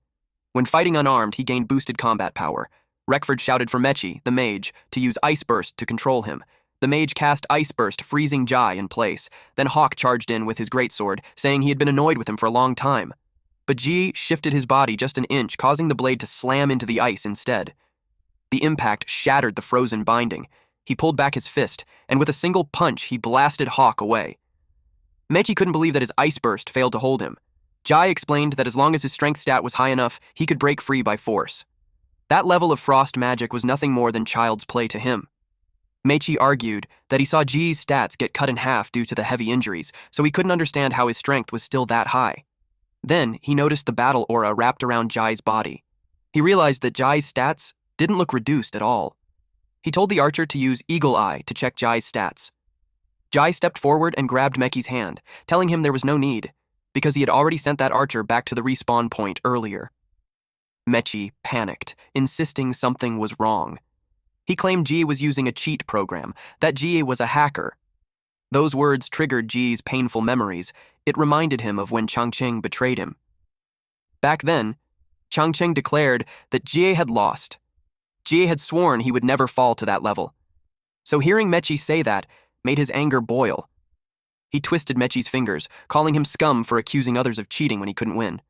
S1: When fighting unarmed, he gained boosted combat power. Reckford shouted for Mechi, the mage, to use Ice Burst to control him. The mage cast Ice Burst, freezing Jai in place. Then Hawk charged in with his greatsword, saying he had been annoyed with him for a long time. But Ji shifted his body just an inch, causing the blade to slam into the ice instead. The impact shattered the frozen binding. He pulled back his fist, and with a single punch, he blasted Hawk away. Mechi couldn't believe that his Ice Burst failed to hold him. Jai explained that as long as his strength stat was high enough, he could break free by force. That level of frost magic was nothing more than child's play to him. Mechi argued that he saw Ji's stats get cut in half due to the heavy injuries, so he couldn't understand how his strength was still that high. Then, he noticed the battle aura wrapped around Jai's body. He realized that Jai's stats didn't look reduced at all. He told the archer to use Eagle Eye to check Jai's stats. Jai stepped forward and grabbed Mechi's hand, telling him there was no need, because he had already sent that archer back to the respawn point earlier. Mechi panicked, insisting something was wrong. He claimed Ji was using a cheat program, that Ji was a hacker. Those words triggered Ji's painful memories. It reminded him of when Changqing betrayed him. Back then, Changqing declared that Ji had lost. Ji had sworn he would never fall to that level. So hearing Mechi say that made his anger boil. He twisted Mechi's fingers, calling him scum for accusing others of cheating when he couldn't win.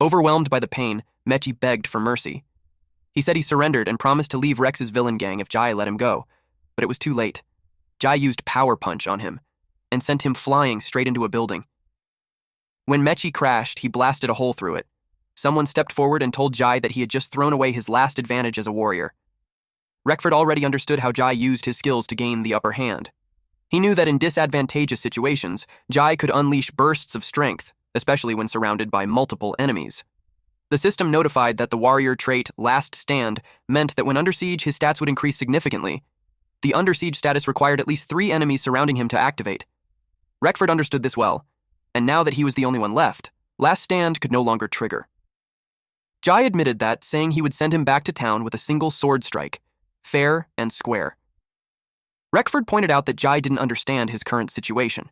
S1: Overwhelmed by the pain, Mechi begged for mercy. He said he surrendered and promised to leave Rex's villain gang if Jai let him go, but it was too late. Jai used Power Punch on him and sent him flying straight into a building. When Mechi crashed, he blasted a hole through it. Someone stepped forward and told Jai that he had just thrown away his last advantage as a warrior. Reckford already understood how Jai used his skills to gain the upper hand. He knew that in disadvantageous situations, Jai could unleash bursts of strength, especially when surrounded by multiple enemies. The system notified that the warrior trait Last Stand meant that when under siege, his stats would increase significantly. The under siege status required at least 3 enemies surrounding him to activate. Reckford understood this well, and now that he was the only one left, Last Stand could no longer trigger. Jai admitted that, saying he would send him back to town with a single sword strike, fair and square. Reckford pointed out that Jai didn't understand his current situation.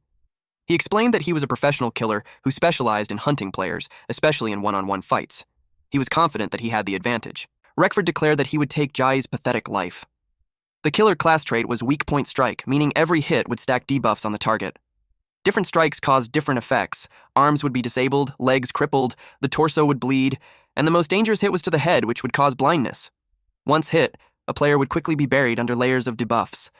S1: He explained that he was a professional killer who specialized in hunting players, especially in one-on-one fights. He was confident that he had the advantage. Reckford declared that he would take Jai's pathetic life. The killer class trait was Weak Point Strike, meaning every hit would stack debuffs on the target. Different strikes caused different effects. Arms would be disabled, legs crippled, the torso would bleed, and the most dangerous hit was to the head, which would cause blindness. Once hit, a player would quickly be buried under layers of debuffs.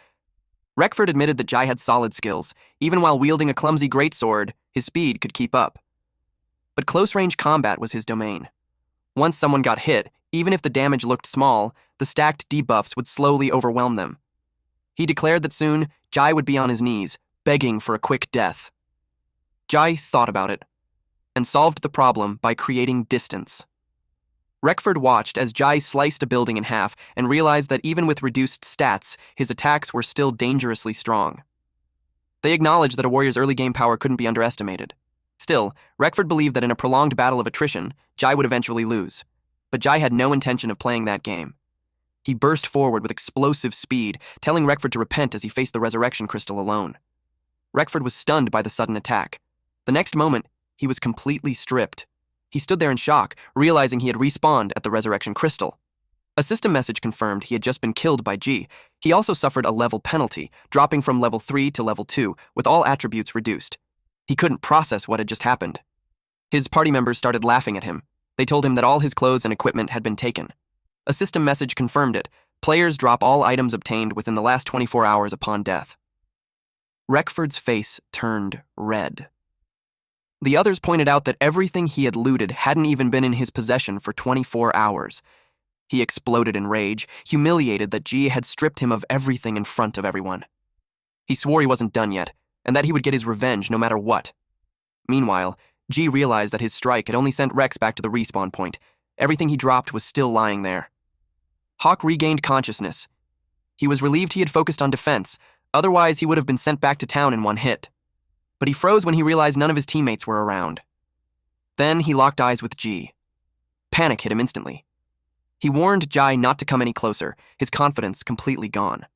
S1: Reckford admitted that Jai had solid skills. Even while wielding a clumsy greatsword, his speed could keep up. But close-range combat was his domain. Once someone got hit, even if the damage looked small, the stacked debuffs would slowly overwhelm them. He declared that soon, Jai would be on his knees, begging for a quick death. Jai thought about it, and solved the problem by creating distance. Reckford watched as Jai sliced a building in half and realized that even with reduced stats, his attacks were still dangerously strong. They acknowledged that a warrior's early game power couldn't be underestimated. Still, Reckford believed that in a prolonged battle of attrition, Jai would eventually lose. But Jai had no intention of playing that game. He burst forward with explosive speed, telling Reckford to repent as he faced the resurrection crystal alone. Reckford was stunned by the sudden attack. The next moment, he was completely stripped. He stood there in shock, realizing he had respawned at the resurrection crystal. A system message confirmed he had just been killed by Ji. He also suffered a level penalty, dropping from level 3 to level 2, with all attributes reduced. He couldn't process what had just happened. His party members started laughing at him. They told him that all his clothes and equipment had been taken. A system message confirmed it. Players drop all items obtained within the last 24 hours upon death. Reckford's face turned red. The others pointed out that everything he had looted hadn't even been in his possession for 24 hours. He exploded in rage, humiliated that Ji had stripped him of everything in front of everyone. He swore he wasn't done yet, and that he would get his revenge no matter what. Meanwhile, G realized that his strike had only sent Rex back to the respawn point. Everything he dropped was still lying there. Hawk regained consciousness. He was relieved he had focused on defense, otherwise he would have been sent back to town in one hit. But he froze when he realized none of his teammates were around. Then he locked eyes with G. Panic hit him instantly. He warned Jai not to come any closer, his confidence completely gone.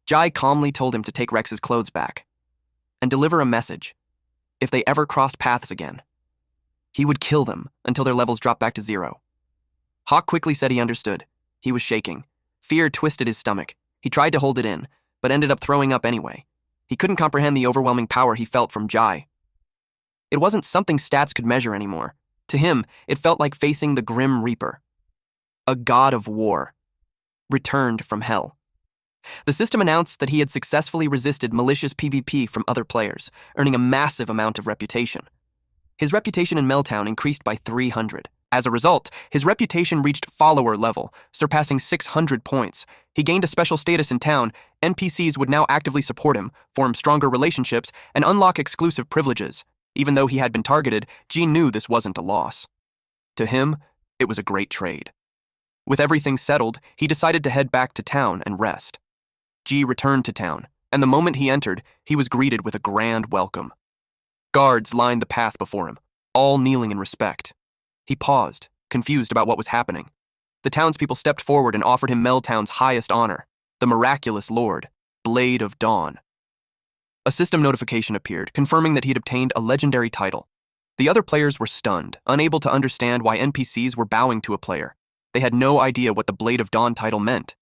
S1: Jai calmly told him to take Rex's clothes back and deliver a message. If they ever crossed paths again, he would kill them until their levels dropped back to 0. Hawk quickly said he understood. He was shaking. Fear twisted his stomach. He tried to hold it in, but ended up throwing up anyway. He couldn't comprehend the overwhelming power he felt from Jai. It wasn't something stats could measure anymore. To him, it felt like facing the Grim Reaper. A god of war, returned from hell. The system announced that he had successfully resisted malicious PvP from other players, earning a massive amount of reputation. His reputation in Meltown increased by 300. As a result, his reputation reached follower level, surpassing 600 points. He gained a special status in town. NPCs would now actively support him, form stronger relationships, and unlock exclusive privileges. Even though he had been targeted, G knew this wasn't a loss. To him, it was a great trade. With everything settled, he decided to head back to town and rest. G returned to town, and the moment he entered, he was greeted with a grand welcome. Guards lined the path before him, all kneeling in respect. He paused, confused about what was happening. The townspeople stepped forward and offered him Meltown's highest honor, the miraculous Lord, Blade of Dawn. A system notification appeared, confirming that he had obtained a legendary title. The other players were stunned, unable to understand why NPCs were bowing to a player. They had no idea what the Blade of Dawn title meant.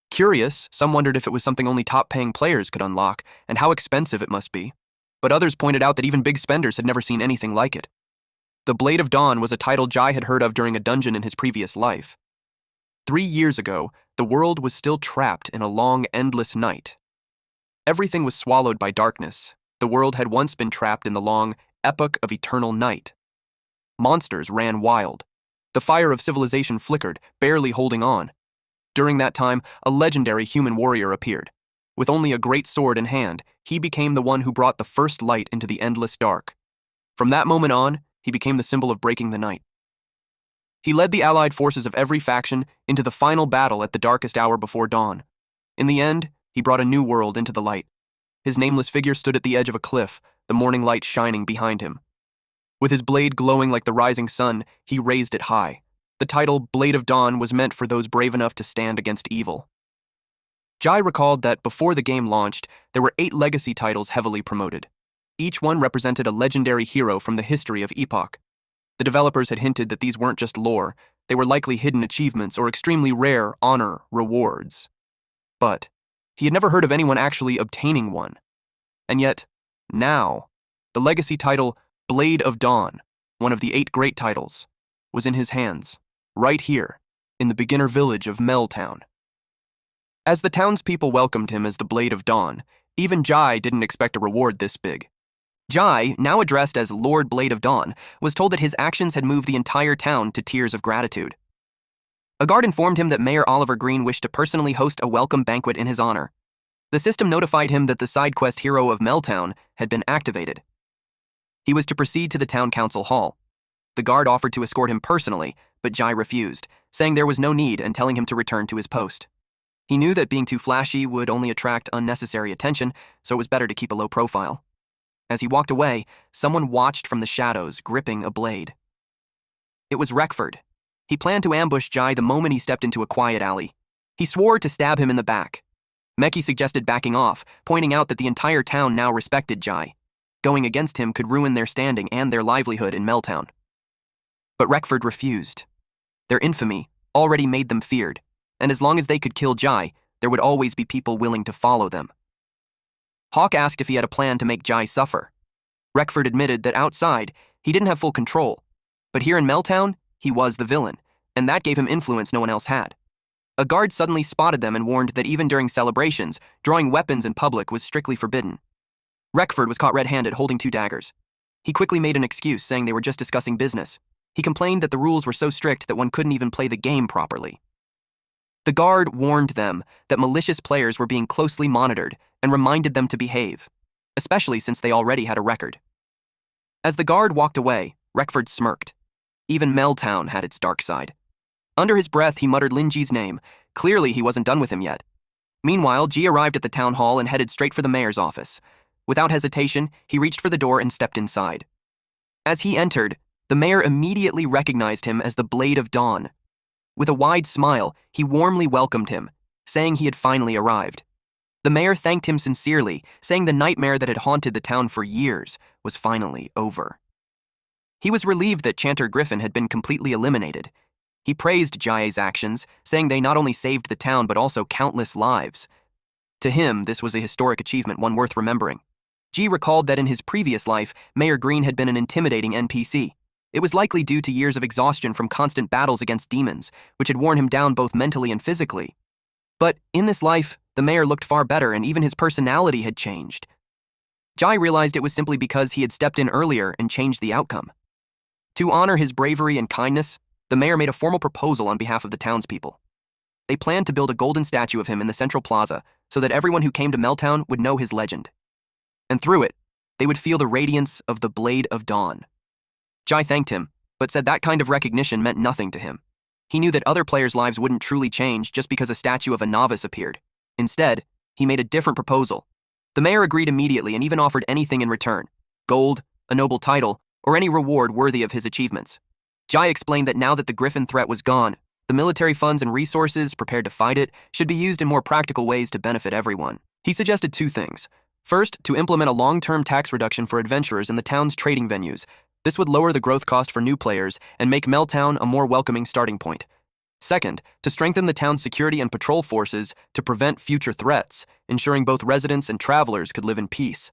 S1: Curious, some wondered if it was something only top-paying players could unlock, and how expensive it must be. But others pointed out that even big spenders had never seen anything like it. The Blade of Dawn was a title Jai had heard of during a dungeon in his previous life. 3 years ago, the world was still trapped in a long, endless night. Everything was swallowed by darkness. The world had once been trapped in the long, epoch of eternal night. Monsters ran wild. The fire of civilization flickered, barely holding on. During that time, a legendary human warrior appeared. With only a great sword in hand, he became the one who brought the first light into the endless dark. From that moment on, he became the symbol of breaking the night. He led the allied forces of every faction into the final battle at the darkest hour before dawn. In the end, he brought a new world into the light. His nameless figure stood at the edge of a cliff, the morning light shining behind him. With his blade glowing like the rising sun, he raised it high. The title Blade of Dawn was meant for those brave enough to stand against evil. Jai recalled that before the game launched, there were 8 legacy titles heavily promoted. Each one represented a legendary hero from the history of Epoch. The developers had hinted that these weren't just lore, they were likely hidden achievements or extremely rare honor rewards. But he had never heard of anyone actually obtaining one. And yet, now, the legacy title Blade of Dawn, one of the 8 great titles, was in his hands, right here, in the beginner village of Meltown. As the townspeople welcomed him as the Blade of Dawn, even Jai didn't expect a reward this big. Jai, now addressed as Lord Blade of Dawn, was told that his actions had moved the entire town to tears of gratitude. A guard informed him that Mayor Oliver Green wished to personally host a welcome banquet in his honor. The system notified him that the side quest hero of Meltown had been activated. He was to proceed to the town council hall. The guard offered to escort him personally, but Jai refused, saying there was no need and telling him to return to his post. He knew that being too flashy would only attract unnecessary attention, so it was better to keep a low profile. As he walked away, someone watched from the shadows, gripping a blade. It was Reckford. He planned to ambush Jai the moment he stepped into a quiet alley. He swore to stab him in the back. Meki suggested backing off, pointing out that the entire town now respected Jai. Going against him could ruin their standing and their livelihood in Meltown. But Reckford refused. Their infamy already made them feared, and as long as they could kill Jai, there would always be people willing to follow them. Hawk asked if he had a plan to make Jai suffer. Reckford admitted that outside, he didn't have full control, but here in Meltown, he was the villain, and that gave him influence no one else had. A guard suddenly spotted them and warned that even during celebrations, drawing weapons in public was strictly forbidden. Reckford was caught red-handed holding 2 daggers. He quickly made an excuse, saying they were just discussing business. He complained that the rules were so strict that one couldn't even play the game properly. The guard warned them that malicious players were being closely monitored and reminded them to behave, especially since they already had a record. As the guard walked away, Reckford smirked. Even Meltown had its dark side. Under his breath, he muttered Linji's name. Clearly, he wasn't done with him yet. Meanwhile, Ji arrived at the town hall and headed straight for the mayor's office. Without hesitation, he reached for the door and stepped inside. As he entered, the mayor immediately recognized him as the Blade of Dawn. With a wide smile, he warmly welcomed him, saying he had finally arrived. The mayor thanked him sincerely, saying the nightmare that had haunted the town for years was finally over. He was relieved that Chanter Griffin had been completely eliminated. He praised Jae's actions, saying they not only saved the town but also countless lives. To him, this was a historic achievement, one worth remembering. Ji recalled that in his previous life, Mayor Green had been an intimidating NPC. It was likely due to years of exhaustion from constant battles against demons, which had worn him down both mentally and physically. But in this life, the mayor looked far better and even his personality had changed. Jai realized it was simply because he had stepped in earlier and changed the outcome. To honor his bravery and kindness, the mayor made a formal proposal on behalf of the townspeople. They planned to build a golden statue of him in the central plaza so that everyone who came to Meltown would know his legend. And through it, they would feel the radiance of the Blade of Dawn. Jai thanked him, but said that kind of recognition meant nothing to him. He knew that other players' lives wouldn't truly change just because a statue of a novice appeared. Instead, he made a different proposal. The mayor agreed immediately and even offered anything in return: gold, a noble title, or any reward worthy of his achievements. Jai explained that now that the Griffin threat was gone, the military funds and resources prepared to fight it should be used in more practical ways to benefit everyone. He suggested two things. First, to implement a long-term tax reduction for adventurers in the town's trading venues. This would lower the growth cost for new players and make Meltown a more welcoming starting point. Second, to strengthen the town's security and patrol forces to prevent future threats, ensuring both residents and travelers could live in peace.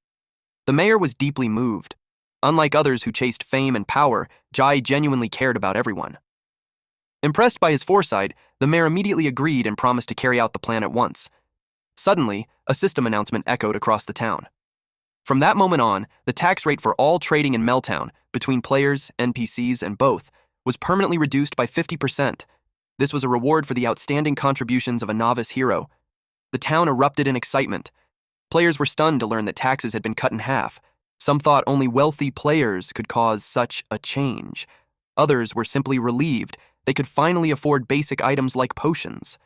S1: The mayor was deeply moved. Unlike others who chased fame and power, Jai genuinely cared about everyone. Impressed by his foresight, the mayor immediately agreed and promised to carry out the plan at once. Suddenly, a system announcement echoed across the town. From that moment on, the tax rate for all trading in Meltown, between players, NPCs, and both, was permanently reduced by 50%. This was a reward for the outstanding contributions of a novice hero. The town erupted in excitement. Players were stunned to learn that taxes had been cut in half. Some thought only wealthy players could cause such a change. Others were simply relieved they could finally afford basic items like potions.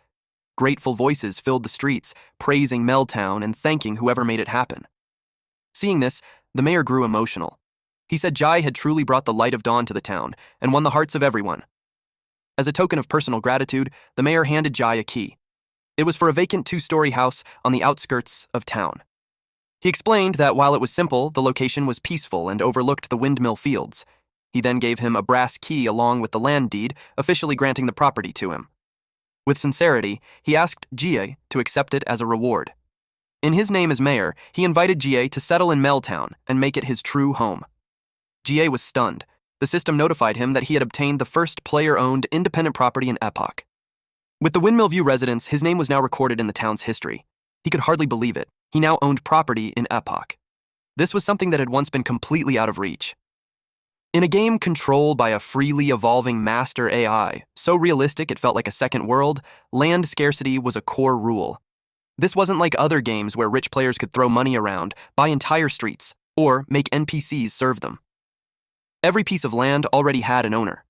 S1: Grateful voices filled the streets, praising Meltown and thanking whoever made it happen. Seeing this, the mayor grew emotional. He said Jai had truly brought the light of dawn to the town and won the hearts of everyone. As a token of personal gratitude, the mayor handed Jai a key. It was for a vacant 2-story house on the outskirts of town. He explained that while it was simple, the location was peaceful and overlooked the windmill fields. He then gave him a brass key along with the land deed, officially granting the property to him. With sincerity, he asked Jie to accept it as a reward. In his name as mayor, he invited Jie to settle in Meltown and make it his true home. Jie was stunned. The system notified him that he had obtained the first player-owned independent property in Epoch. With the Windmill View residence, his name was now recorded in the town's history. He could hardly believe it. He now owned property in Epoch. This was something that had once been completely out of reach. In a game controlled by a freely evolving master AI, so realistic it felt like a second world, land scarcity was a core rule. This wasn't like other games where rich players could throw money around, buy entire streets, or make NPCs serve them. Every piece of land already had an owner,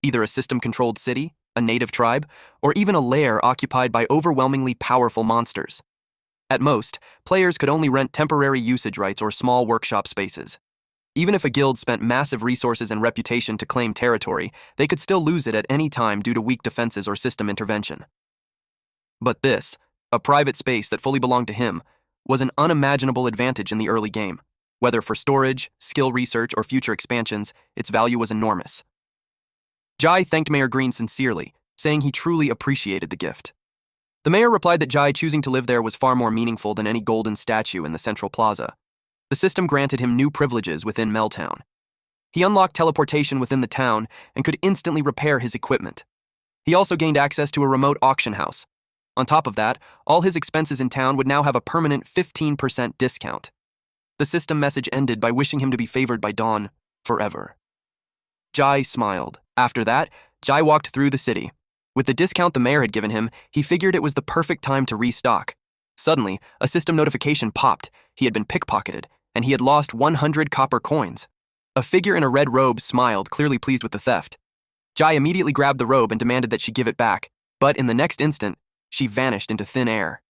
S1: either a system-controlled city, a native tribe, or even a lair occupied by overwhelmingly powerful monsters. At most, players could only rent temporary usage rights or small workshop spaces. Even if a guild spent massive resources and reputation to claim territory, they could still lose it at any time due to weak defenses or system intervention. But this, a private space that fully belonged to him, was an unimaginable advantage in the early game. Whether for storage, skill research, or future expansions, its value was enormous. Jai thanked Mayor Green sincerely, saying he truly appreciated the gift. The mayor replied that Jai choosing to live there was far more meaningful than any golden statue in the central plaza. The system granted him new privileges within Meltown. He unlocked teleportation within the town and could instantly repair his equipment. He also gained access to a remote auction house. On top of that, all his expenses in town would now have a permanent 15% discount. The system message ended by wishing him to be favored by Dawn forever. Jai smiled. After that, Jai walked through the city. With the discount the mayor had given him, he figured it was the perfect time to restock. Suddenly, a system notification popped. He had been pickpocketed, and he had lost 100 copper coins. A figure in a red robe smiled, clearly pleased with the theft. Jai immediately grabbed the robe and demanded that she give it back, but in the next instant, she vanished into thin air.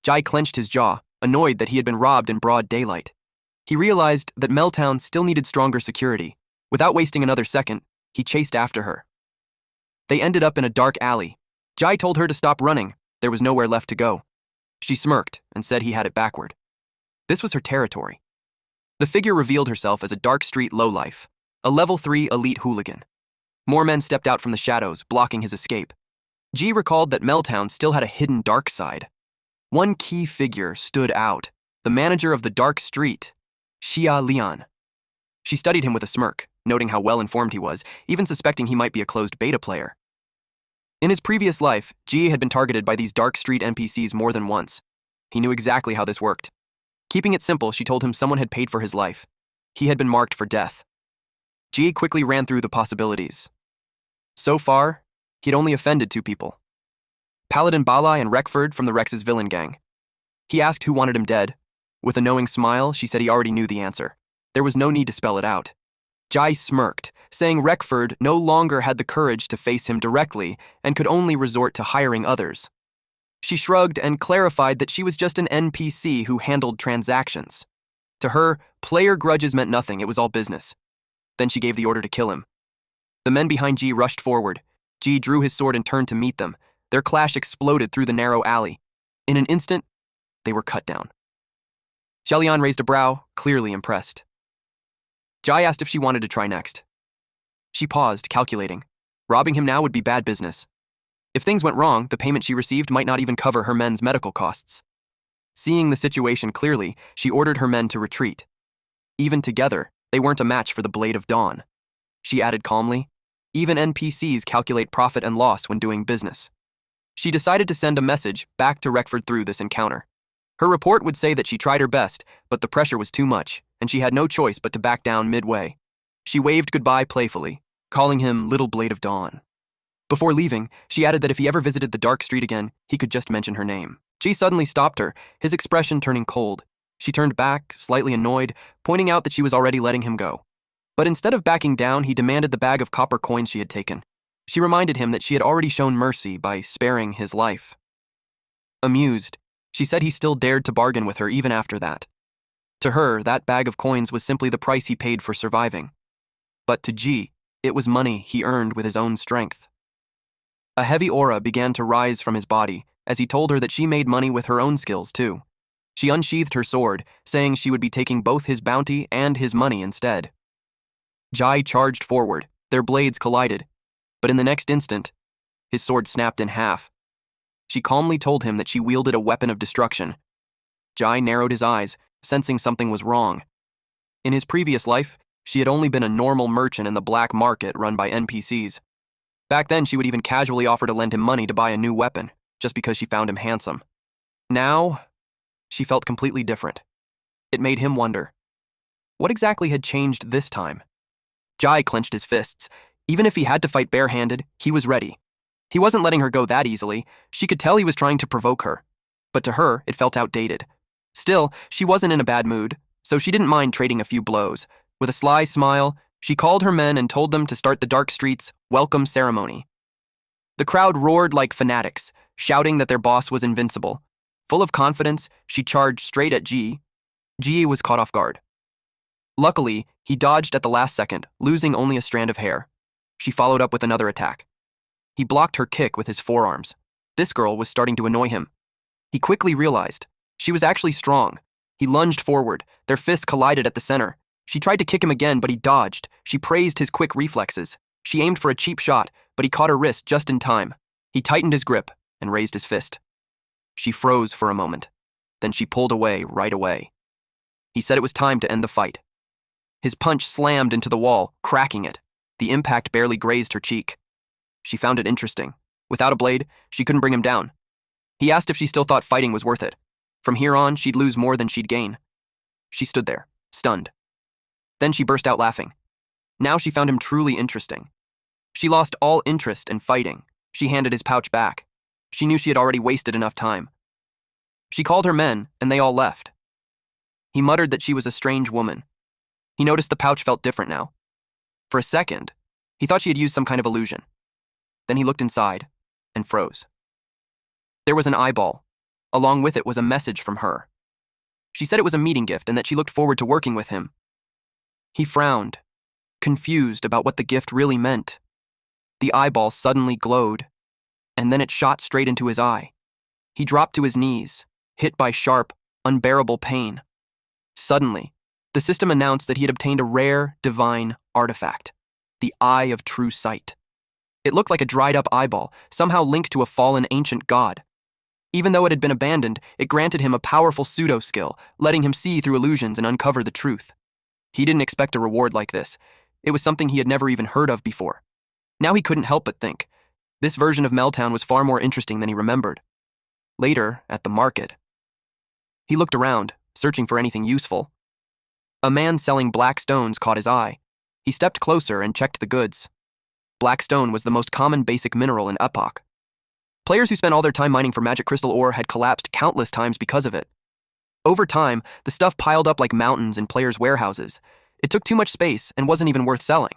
S1: Jai clenched his jaw, annoyed that he had been robbed in broad daylight. He realized that Meltown still needed stronger security. Without wasting another second, he chased after her. They ended up in a dark alley. Jai told her to stop running. There was nowhere left to go. She smirked and said he had it backward. This was her territory. The figure revealed herself as a dark street lowlife, a level 3 elite hooligan. More men stepped out from the shadows, blocking his escape. Ji recalled that Meltown still had a hidden dark side. One key figure stood out, the manager of the dark street, Xia Lian. She studied him with a smirk, noting how well-informed he was, even suspecting he might be a closed beta player. In his previous life, Ji had been targeted by these dark street NPCs more than once. He knew exactly how this worked. Keeping it simple, she told him someone had paid for his life. He had been marked for death. Ji quickly ran through the possibilities. So far, he'd only offended 2 people. Paladin Balai and Rekford from the Rex's villain gang. He asked who wanted him dead. With a knowing smile, she said he already knew the answer. There was no need to spell it out. Jai smirked, saying Rekford no longer had the courage to face him directly and could only resort to hiring others. She shrugged and clarified that she was just an NPC who handled transactions. To her, player grudges meant nothing, it was all business. Then she gave the order to kill him. The men behind Ji rushed forward. Ji drew his sword and turned to meet them. Their clash exploded through the narrow alley. In an instant, they were cut down. Xiaolian raised a brow, clearly impressed. Jai asked if she wanted to try next. She paused, calculating. Robbing him now would be bad business. If things went wrong, the payment she received might not even cover her men's medical costs. Seeing the situation clearly, she ordered her men to retreat. Even together, they weren't a match for the Blade of Dawn. She added calmly, even NPCs calculate profit and loss when doing business. She decided to send a message back to Rekford through this encounter. Her report would say that she tried her best, but the pressure was too much, and she had no choice but to back down midway. She waved goodbye playfully, calling him Little Blade of Dawn. Before leaving, she added that if he ever visited the dark street again, he could just mention her name. Ji suddenly stopped her, his expression turning cold. She turned back, slightly annoyed, pointing out that she was already letting him go. But instead of backing down, he demanded the bag of copper coins she had taken. She reminded him that she had already shown mercy by sparing his life. Amused, she said he still dared to bargain with her even after that. To her, that bag of coins was simply the price he paid for surviving. But to Ji, it was money he earned with his own strength. A heavy aura began to rise from his body as he told her that she made money with her own skills too. She unsheathed her sword, saying she would be taking both his bounty and his money instead. Jai charged forward, their blades collided, but in the next instant, his sword snapped in half. She calmly told him that she wielded a weapon of destruction. Jai narrowed his eyes, sensing something was wrong. In his previous life, she had only been a normal merchant in the black market run by NPCs. Back then, she would even casually offer to lend him money to buy a new weapon, just because she found him handsome. Now, she felt completely different. It made him wonder, what exactly had changed this time? Jai clenched his fists. Even if he had to fight barehanded, he was ready. He wasn't letting her go that easily. She could tell he was trying to provoke her. But to her, it felt outdated. Still, she wasn't in a bad mood, so she didn't mind trading a few blows. With a sly smile, she called her men and told them to start the Dark Street's welcome ceremony. The crowd roared like fanatics, shouting that their boss was invincible. Full of confidence, she charged straight at Ji. Ji was caught off guard. Luckily, he dodged at the last second, losing only a strand of hair. She followed up with another attack. He blocked her kick with his forearms. This girl was starting to annoy him. He quickly realized she was actually strong. He lunged forward. Their fists collided at the center. She tried to kick him again, but he dodged. She praised his quick reflexes. She aimed for a cheap shot, but he caught her wrist just in time. He tightened his grip and raised his fist. She froze for a moment. Then she pulled away right away. He said it was time to end the fight. His punch slammed into the wall, cracking it. The impact barely grazed her cheek. She found it interesting. Without a blade, she couldn't bring him down. He asked if she still thought fighting was worth it. From here on, she'd lose more than she'd gain. She stood there, stunned. Then she burst out laughing. Now she found him truly interesting. She lost all interest in fighting. She handed his pouch back. She knew she had already wasted enough time. She called her men, and they all left. He muttered that she was a strange woman. He noticed the pouch felt different now. For a second, he thought she had used some kind of illusion. Then he looked inside and froze. There was an eyeball. Along with it was a message from her. She said it was a meeting gift and that she looked forward to working with him. He frowned, confused about what the gift really meant. The eyeball suddenly glowed, and then it shot straight into his eye. He dropped to his knees, hit by sharp, unbearable pain. Suddenly, the system announced that he had obtained a rare, divine artifact, the Eye of True Sight. It looked like a dried-up eyeball, somehow linked to a fallen ancient god. Even though it had been abandoned, it granted him a powerful pseudo-skill, letting him see through illusions and uncover the truth. He didn't expect a reward like this. It was something he had never even heard of before. Now he couldn't help but think. This version of Meltown was far more interesting than he remembered. Later, at the market, he looked around, searching for anything useful. A man selling black stones caught his eye. He stepped closer and checked the goods. Black stone was the most common basic mineral in Epoch. Players who spent all their time mining for magic crystal ore had collapsed countless times because of it. Over time, the stuff piled up like mountains in players' warehouses. It took too much space and wasn't even worth selling.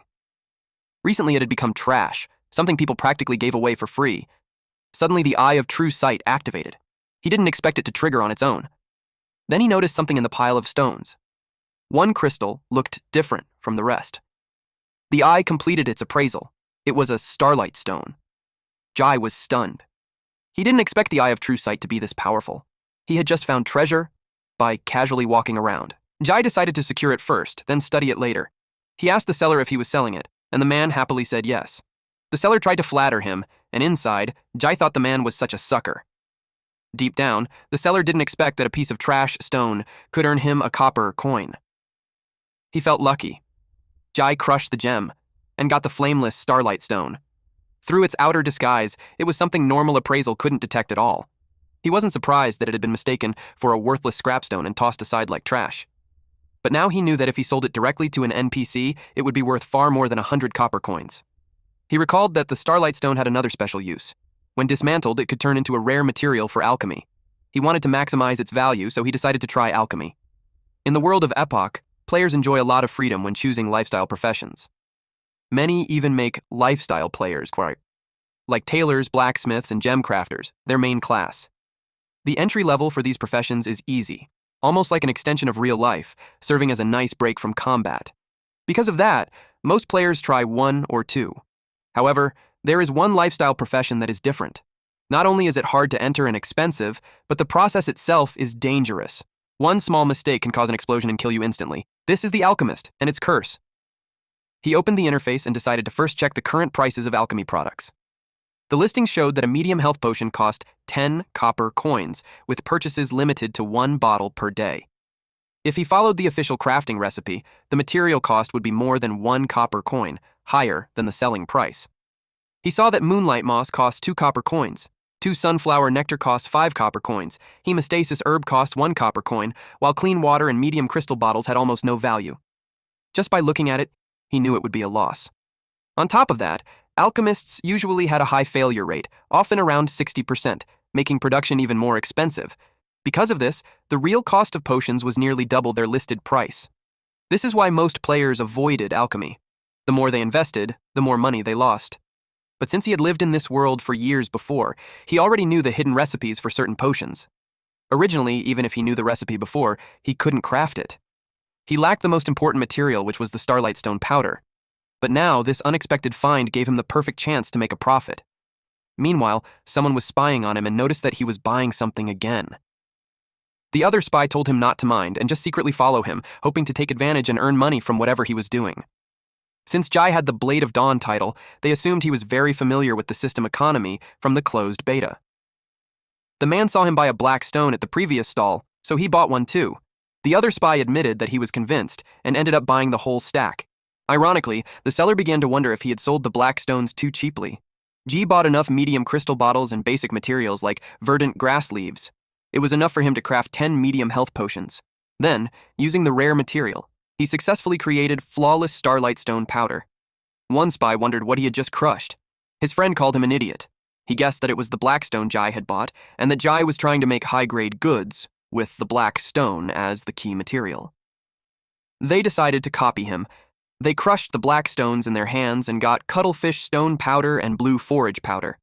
S1: Recently, it had become trash, something people practically gave away for free. Suddenly, the Eye of True Sight activated. He didn't expect it to trigger on its own. Then he noticed something in the pile of stones. One crystal looked different from the rest. The eye completed its appraisal. It was a starlight stone. Jai was stunned. He didn't expect the Eye of True Sight to be this powerful. He had just found treasure by casually walking around. Jai decided to secure it first, then study it later. He asked the seller if he was selling it, and the man happily said yes. The seller tried to flatter him, and inside, Jai thought the man was such a sucker. Deep down, the seller didn't expect that a piece of trash stone could earn him a copper coin. He felt lucky. Jai crushed the gem and got the flameless starlight stone. Through its outer disguise, it was something normal appraisal couldn't detect at all. He wasn't surprised that it had been mistaken for a worthless scrapstone and tossed aside like trash. But now he knew that if he sold it directly to an NPC, it would be worth far more than 100 copper coins. He recalled that the starlight stone had another special use. When dismantled, it could turn into a rare material for alchemy. He wanted to maximize its value, so he decided to try alchemy. In the world of Epoch, players enjoy a lot of freedom when choosing lifestyle professions. Many even make lifestyle players, like tailors, blacksmiths, and gem crafters, their main class. The entry level for these professions is easy, almost like an extension of real life, serving as a nice break from combat. Because of that, most players try one or two. However, there is one lifestyle profession that is different. Not only is it hard to enter and expensive, but the process itself is dangerous. One small mistake can cause an explosion and kill you instantly. This is the alchemist and its curse. He opened the interface and decided to first check the current prices of alchemy products. The listing showed that a medium health potion cost 10 copper coins, with purchases limited to 1 bottle per day. If he followed the official crafting recipe, the material cost would be more than 1 copper coin, higher than the selling price. He saw that moonlight moss cost 2 copper coins, 2 sunflower nectar cost 5 copper coins, hemostasis herb cost 1 copper coin, while clean water and medium crystal bottles had almost no value. Just by looking at it, he knew it would be a loss. On top of that, alchemists usually had a high failure rate, often around 60%, making production even more expensive. Because of this, the real cost of potions was nearly double their listed price. This is why most players avoided alchemy. The more they invested, the more money they lost. But since he had lived in this world for years before, he already knew the hidden recipes for certain potions. Originally, even if he knew the recipe before, he couldn't craft it. He lacked the most important material, which was the starlight stone powder. But now, this unexpected find gave him the perfect chance to make a profit. Meanwhile, someone was spying on him and noticed that he was buying something again. The other spy told him not to mind and just secretly follow him, hoping to take advantage and earn money from whatever he was doing. Since Jai had the Blade of Dawn title, they assumed he was very familiar with the system economy from the closed beta. The man saw him buy a black stone at the previous stall, so he bought one too. The other spy admitted that he was convinced and ended up buying the whole stack. Ironically, the seller began to wonder if he had sold the black stones too cheaply. G bought enough medium crystal bottles and basic materials like verdant grass leaves. It was enough for him to craft 10 medium health potions. Then, using the rare material, he successfully created flawless starlight stone powder. One spy wondered what he had just crushed. His friend called him an idiot. He guessed that it was the black stone Jai had bought, and that Jai was trying to make high-grade goods, with the black stone as the key material. They decided to copy him. They crushed the black stones in their hands and got cuttlefish stone powder and blue forage powder.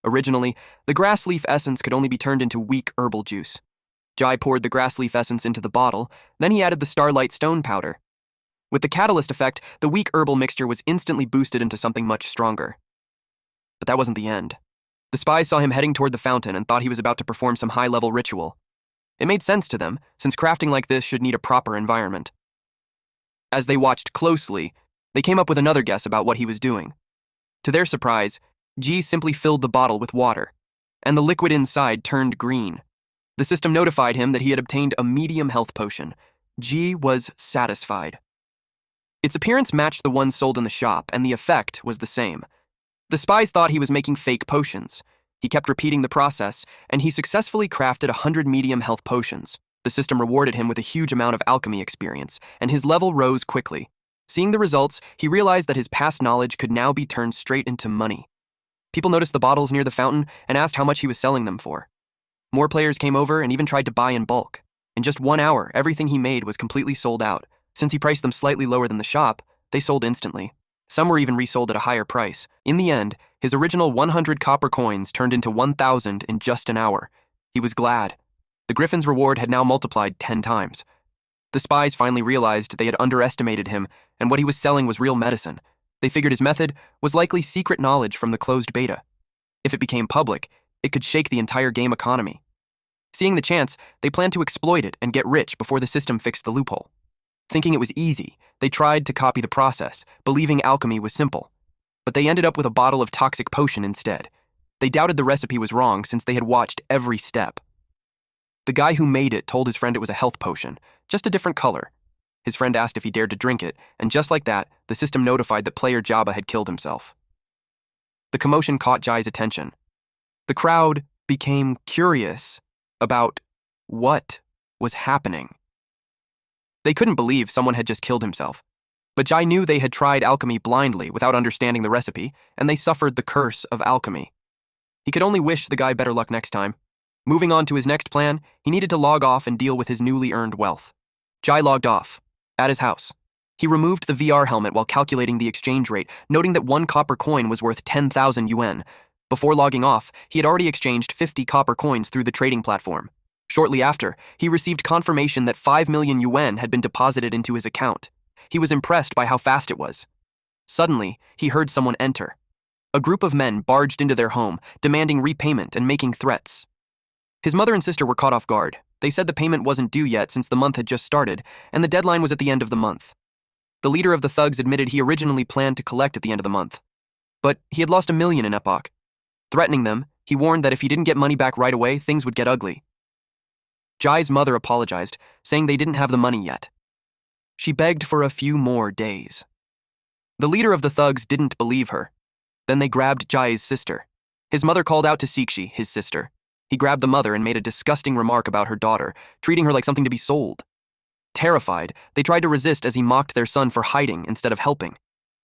S1: Originally, the grass leaf essence could only be turned into weak herbal juice. Jai poured the grass leaf essence into the bottle, then he added the starlight stone powder. With the catalyst effect, the weak herbal mixture was instantly boosted into something much stronger. But that wasn't the end. The spies saw him heading toward the fountain and thought he was about to perform some high-level ritual. It made sense to them, since crafting like this should need a proper environment. As they watched closely, they came up with another guess about what he was doing. To their surprise, G simply filled the bottle with water, and the liquid inside turned green. The system notified him that he had obtained a medium health potion. G was satisfied. Its appearance matched the one sold in the shop, and the effect was the same. The spies thought he was making fake potions. He kept repeating the process, and he successfully crafted 100 medium health potions. The system rewarded him with a huge amount of alchemy experience, and his level rose quickly. Seeing the results, he realized that his past knowledge could now be turned straight into money. People noticed the bottles near the fountain and asked how much he was selling them for. More players came over and even tried to buy in bulk. In just 1 hour, everything he made was completely sold out. Since he priced them slightly lower than the shop, they sold instantly. Some were even resold at a higher price. In the end, his original 100 copper coins turned into 1,000 in just an hour. He was glad. The Griffin's reward had now multiplied 10 times. The spies finally realized they had underestimated him, and what he was selling was real medicine. They figured his method was likely secret knowledge from the closed beta. If it became public, it could shake the entire game economy. Seeing the chance, they planned to exploit it and get rich before the system fixed the loophole. Thinking it was easy, they tried to copy the process, believing alchemy was simple. But they ended up with a bottle of toxic potion instead. They doubted the recipe was wrong since they had watched every step. The guy who made it told his friend it was a health potion, just a different color. His friend asked if he dared to drink it, and just like that, the system notified that player Jabba had killed himself. The commotion caught Jai's attention. The crowd became curious about what was happening. They couldn't believe someone had just killed himself. But Jai knew they had tried alchemy blindly without understanding the recipe, and they suffered the curse of alchemy. He could only wish the guy better luck next time. Moving on to his next plan, he needed to log off and deal with his newly earned wealth. Jai logged off. At his house, he removed the VR helmet while calculating the exchange rate, noting that 1 copper coin was worth 10,000 yuan. Before logging off, he had already exchanged 50 copper coins through the trading platform. Shortly after, he received confirmation that 5 million yuan had been deposited into his account. He was impressed by how fast it was. Suddenly, he heard someone enter. A group of men barged into their home, demanding repayment and making threats. His mother and sister were caught off guard. They said the payment wasn't due yet since the month had just started, and the deadline was at the end of the month. The leader of the thugs admitted he originally planned to collect at the end of the month. But he had lost 1 million in Epoch. Threatening them, he warned that if he didn't get money back right away, things would get ugly. Jai's mother apologized, saying they didn't have the money yet. She begged for a few more days. The leader of the thugs didn't believe her. Then they grabbed Jai's sister. His mother called out to Sikshi, his sister. He grabbed the mother and made a disgusting remark about her daughter, treating her like something to be sold. Terrified, they tried to resist as he mocked their son for hiding instead of helping.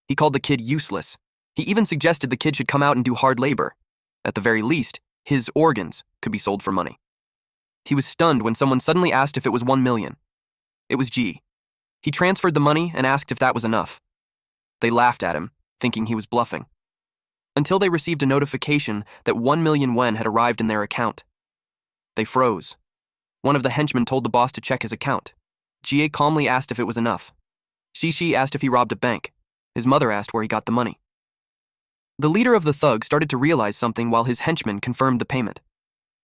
S1: He called the kid useless. He even suggested the kid should come out and do hard labor. At the very least, his organs could be sold for money. He was stunned when someone suddenly asked if it was 1 million. It was G. He transferred the money and asked if that was enough. They laughed at him, thinking he was bluffing. Until they received a notification that 1 million yuan had arrived in their account. They froze. One of the henchmen told the boss to check his account. Jie calmly asked if it was enough. Shishi asked if he robbed a bank. His mother asked where he got the money. The leader of the thugs started to realize something while his henchmen confirmed the payment.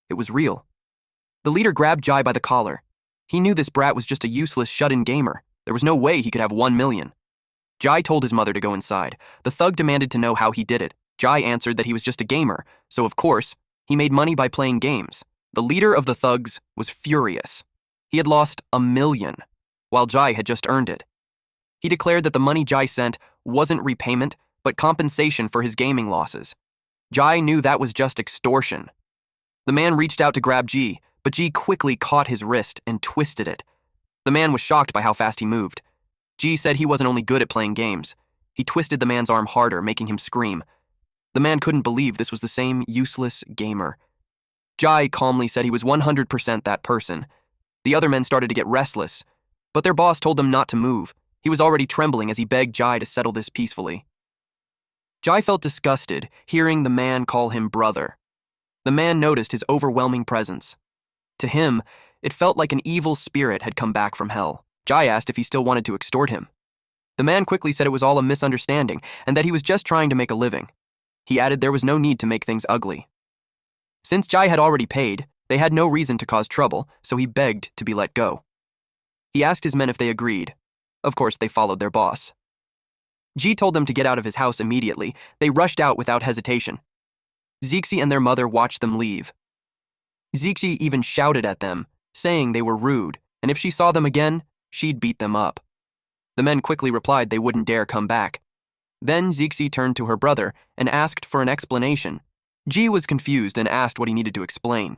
S1: It was real. The leader grabbed Jai by the collar. He knew this brat was just a useless shut-in gamer. There was no way he could have 1 million. Jai told his mother to go inside. The thug demanded to know how he did it. Jai answered that he was just a gamer, so of course, he made money by playing games. The leader of the thugs was furious. He had lost 1 million, while Jai had just earned it. He declared that the money Jai sent wasn't repayment, but compensation for his gaming losses. Jai knew that was just extortion. The man reached out to grab G, but G quickly caught his wrist and twisted it. The man was shocked by how fast he moved. G said he wasn't only good at playing games. He twisted the man's arm harder, making him scream. The man couldn't believe this was the same useless gamer. Jai calmly said he was 100% that person. The other men started to get restless. But their boss told them not to move. He was already trembling as he begged Jai to settle this peacefully. Jai felt disgusted, hearing the man call him brother. The man noticed his overwhelming presence. To him, it felt like an evil spirit had come back from hell. Jai asked if he still wanted to extort him. The man quickly said it was all a misunderstanding and that he was just trying to make a living. He added there was no need to make things ugly. Since Jai had already paid, they had no reason to cause trouble, so he begged to be let go. He asked his men if they agreed. Of course, they followed their boss. Ji told them to get out of his house immediately. They rushed out without hesitation. Zixi and their mother watched them leave. Zixi even shouted at them, saying they were rude, and if she saw them again, she'd beat them up. The men quickly replied they wouldn't dare come back. Then Zixi turned to her brother and asked for an explanation. Ji was confused and asked what he needed to explain.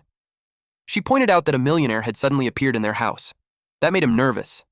S1: She pointed out that a millionaire had suddenly appeared in their house. That made him nervous.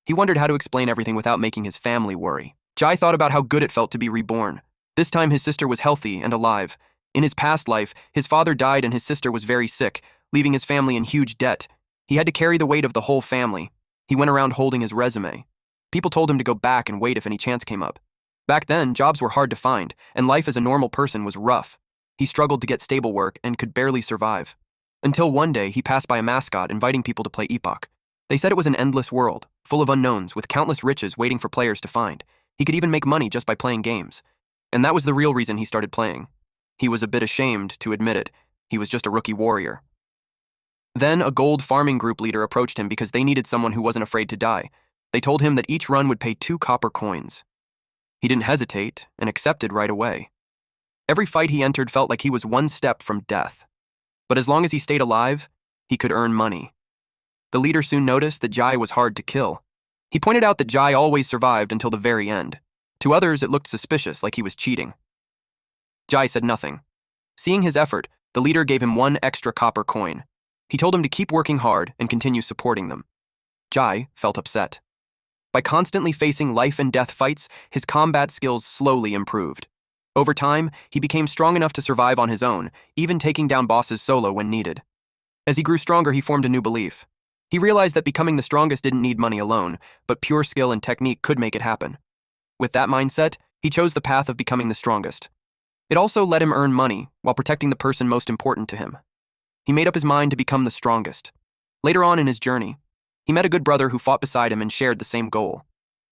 S1: He wondered how to explain everything without making his family worry. Jai thought about how good it felt to be reborn. This time his sister was healthy and alive. In his past life, his father died and his sister was very sick, leaving his family in huge debt. He had to carry the weight of the whole family. He went around holding his resume. People told him to go back and wait if any chance came up. Back then, jobs were hard to find, and life as a normal person was rough. He struggled to get stable work and could barely survive. Until one day, he passed by a mascot inviting people to play Epoch. They said it was an endless world, full of unknowns, with countless riches waiting for players to find. He could even make money just by playing games. And that was the real reason he started playing. He was a bit ashamed to admit it. He was just a rookie warrior. Then a gold farming group leader approached him because they needed someone who wasn't afraid to die. They told him that each run would pay 2 copper coins. He didn't hesitate and accepted right away. Every fight he entered felt like he was one step from death. But as long as he stayed alive, he could earn money. The leader soon noticed that Jai was hard to kill. He pointed out that Jai always survived until the very end. To others, it looked suspicious, like he was cheating. Jai said nothing. Seeing his effort, the leader gave him 1 extra copper coin. He told him to keep working hard and continue supporting them. Jai felt upset. By constantly facing life and death fights, his combat skills slowly improved. Over time, he became strong enough to survive on his own, even taking down bosses solo when needed. As he grew stronger, he formed a new belief. He realized that becoming the strongest didn't need money alone, but pure skill and technique could make it happen. With that mindset, he chose the path of becoming the strongest. It also let him earn money while protecting the person most important to him. He made up his mind to become the strongest. Later on in his journey, he met a good brother who fought beside him and shared the same goal.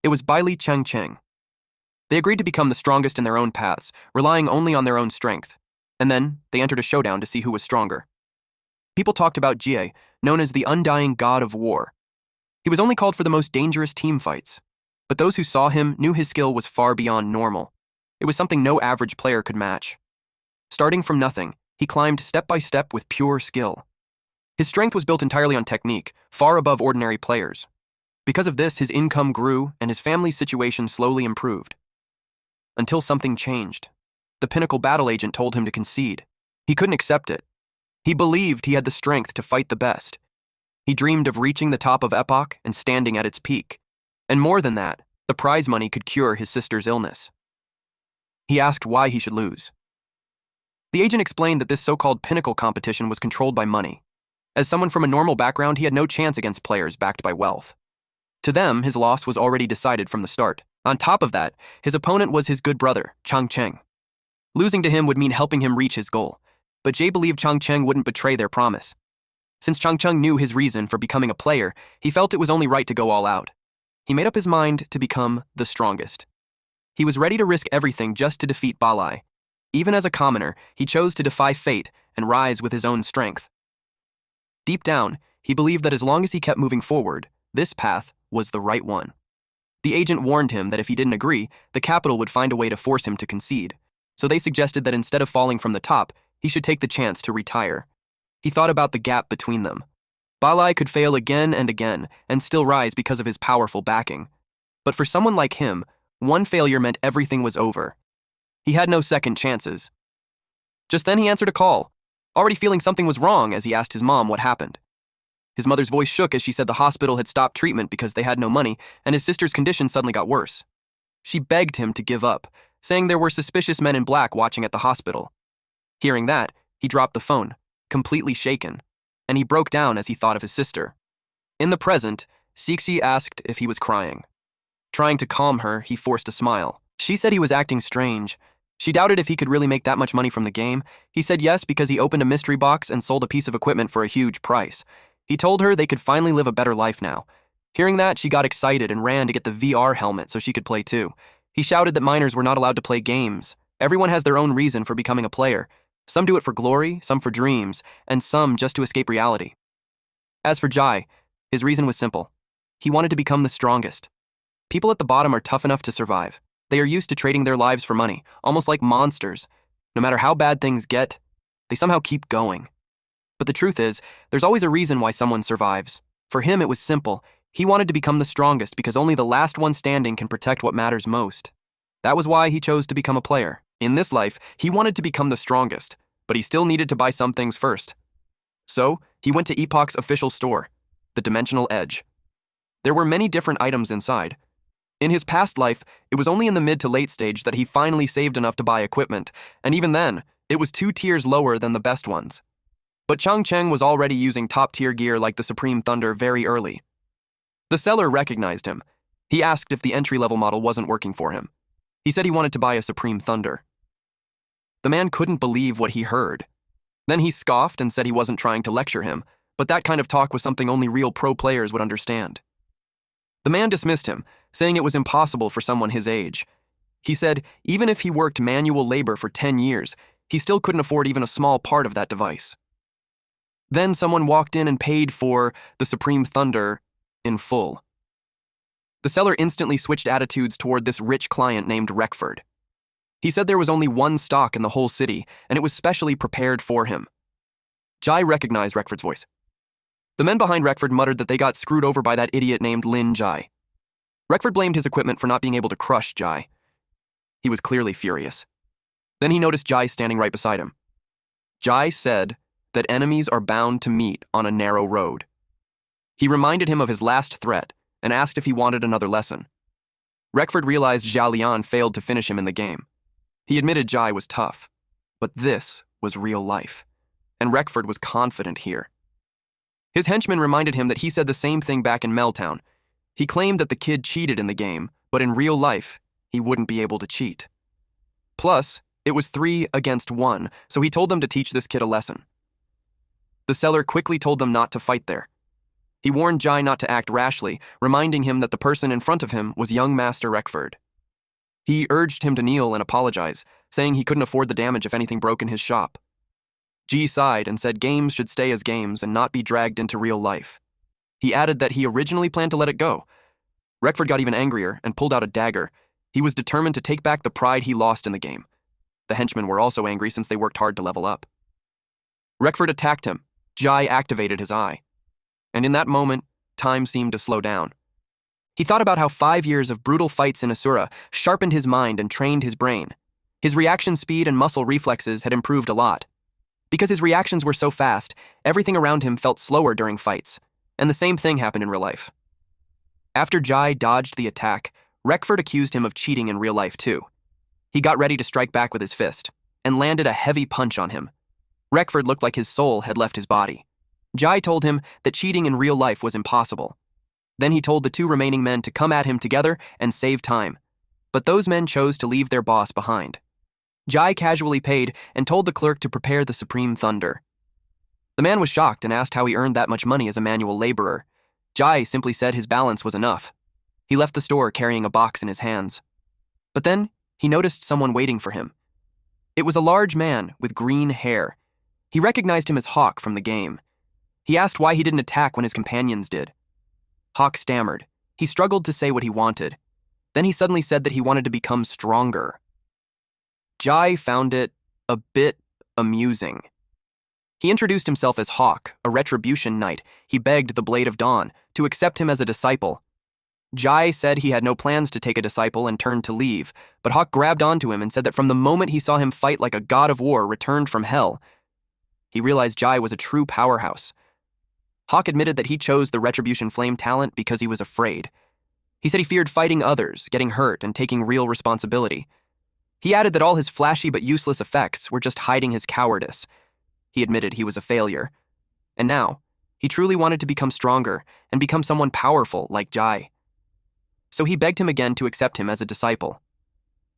S1: It was Bailey Cheng Cheng. They agreed to become the strongest in their own paths, relying only on their own strength. And then, they entered a showdown to see who was stronger. People talked about Jie, known as the undying god of war. He was only called for the most dangerous team fights. But those who saw him knew his skill was far beyond normal. It was something no average player could match. Starting from nothing, he climbed step by step with pure skill. His strength was built entirely on technique, far above ordinary players. Because of this, his income grew and his family's situation slowly improved. Until something changed. The pinnacle battle agent told him to concede. He couldn't accept it. He believed he had the strength to fight the best. He dreamed of reaching the top of Epoch and standing at its peak. And more than that, the prize money could cure his sister's illness. He asked why he should lose. The agent explained that this so-called pinnacle competition was controlled by money. As someone from a normal background, he had no chance against players backed by wealth. To them, his loss was already decided from the start. On top of that, his opponent was his good brother, Chang Cheng. Losing to him would mean helping him reach his goal, but Jay believed Chang Cheng wouldn't betray their promise. Since Chang Cheng knew his reason for becoming a player, he felt it was only right to go all out. He made up his mind to become the strongest. He was ready to risk everything just to defeat Balai. Even as a commoner, he chose to defy fate and rise with his own strength. Deep down, he believed that as long as he kept moving forward, this path was the right one. The agent warned him that if he didn't agree, the capital would find a way to force him to concede. So they suggested that instead of falling from the top, he should take the chance to retire. He thought about the gap between them. Balai could fail again and still rise because of his powerful backing. But for someone like him, one failure meant everything was over. He had no second chances. Just then he answered a call, already feeling something was wrong as he asked his mom what happened. His mother's voice shook as she said the hospital had stopped treatment because they had no money, and his sister's condition suddenly got worse. She begged him to give up, saying there were suspicious men in black watching at the hospital. Hearing that, he dropped the phone, completely shaken, and he broke down as he thought of his sister. In the present, Cixi asked if he was crying. Trying to calm her, he forced a smile. She said he was acting strange. She doubted if he could really make that much money from the game. He said yes because he opened a mystery box and sold a piece of equipment for a huge price. He told her they could finally live a better life now. Hearing that, she got excited and ran to get the VR helmet so she could play too. He shouted that minors were not allowed to play games. Everyone has their own reason for becoming a player. Some do it for glory, some for dreams, and some just to escape reality. As for Jai, his reason was simple. He wanted to become the strongest. People at the bottom are tough enough to survive. They are used to trading their lives for money, almost like monsters. No matter how bad things get, they somehow keep going. But the truth is, there's always a reason why someone survives. For him, it was simple. He wanted to become the strongest because only the last one standing can protect what matters most. That was why he chose to become a player. In this life, he wanted to become the strongest, but he still needed to buy some things first. So, he went to Epoch's official store, the Dimensional Edge. There were many different items inside. In his past life, it was only in the mid to late stage that he finally saved enough to buy equipment, and even then, it was 2 tiers lower than the best ones. But Chang Cheng was already using top-tier gear like the Supreme Thunder very early. The seller recognized him. He asked if the entry-level model wasn't working for him. He said he wanted to buy a Supreme Thunder. The man couldn't believe what he heard. Then he scoffed and said he wasn't trying to lecture him, but that kind of talk was something only real pro players would understand. The man dismissed him, saying it was impossible for someone his age. He said even if he worked manual labor for 10 years, he still couldn't afford even a small part of that device. Then someone walked in and paid for the Supreme Thunder in full. The seller instantly switched attitudes toward this rich client named Reckford. He said there was only one stock in the whole city, and it was specially prepared for him. Jai recognized Reckford's voice. The men behind Reckford muttered that they got screwed over by that idiot named Lin Jai. Reckford blamed his equipment for not being able to crush Jai. He was clearly furious. Then he noticed Jai standing right beside him. Jai said that enemies are bound to meet on a narrow road. He reminded him of his last threat and asked if he wanted another lesson. Reckford realized Zhao Lian failed to finish him in the game. He admitted Jai was tough, but this was real life, and Reckford was confident here. His henchman reminded him that he said the same thing back in Meltown. He claimed that the kid cheated in the game, but in real life, he wouldn't be able to cheat. Plus, it was 3 against 1, so he told them to teach this kid a lesson. The seller quickly told them not to fight there. He warned Jai not to act rashly, reminding him that the person in front of him was young Master Reckford. He urged him to kneel and apologize, saying he couldn't afford the damage if anything broke in his shop. Ji sighed and said games should stay as games and not be dragged into real life. He added that he originally planned to let it go. Reckford got even angrier and pulled out a dagger. He was determined to take back the pride he lost in the game. The henchmen were also angry since they worked hard to level up. Reckford attacked him. Jai activated his eye. And in that moment, time seemed to slow down. He thought about how 5 years of brutal fights in Asura sharpened his mind and trained his brain. His reaction speed and muscle reflexes had improved a lot. Because his reactions were so fast, everything around him felt slower during fights, and the same thing happened in real life. After Jai dodged the attack, Reckford accused him of cheating in real life too. He got ready to strike back with his fist, and landed a heavy punch on him. Reckford looked like his soul had left his body. Jai told him that cheating in real life was impossible. Then he told the 2 remaining men to come at him together and save time. But those men chose to leave their boss behind. Jai casually paid and told the clerk to prepare the Supreme Thunder. The man was shocked and asked how he earned that much money as a manual laborer. Jai simply said his balance was enough. He left the store carrying a box in his hands. But then, he noticed someone waiting for him. It was a large man with green hair. He recognized him as Hawk from the game. He asked why he didn't attack when his companions did. Hawk stammered. He struggled to say what he wanted. Then he suddenly said that he wanted to become stronger. Jai found it a bit amusing. He introduced himself as Hawk, a retribution knight. He begged the Blade of Dawn to accept him as a disciple. Jai said he had no plans to take a disciple and turned to leave, but Hawk grabbed onto him and said that from the moment he saw him fight like a god of war returned from hell, he realized Jai was a true powerhouse. Hawk admitted that he chose the Retribution Flame talent because he was afraid. He said he feared fighting others, getting hurt, and taking real responsibility. He added that all his flashy but useless effects were just hiding his cowardice. He admitted he was a failure. And now, He truly wanted to become stronger and become someone powerful like Jai. So he begged him again to accept him as a disciple.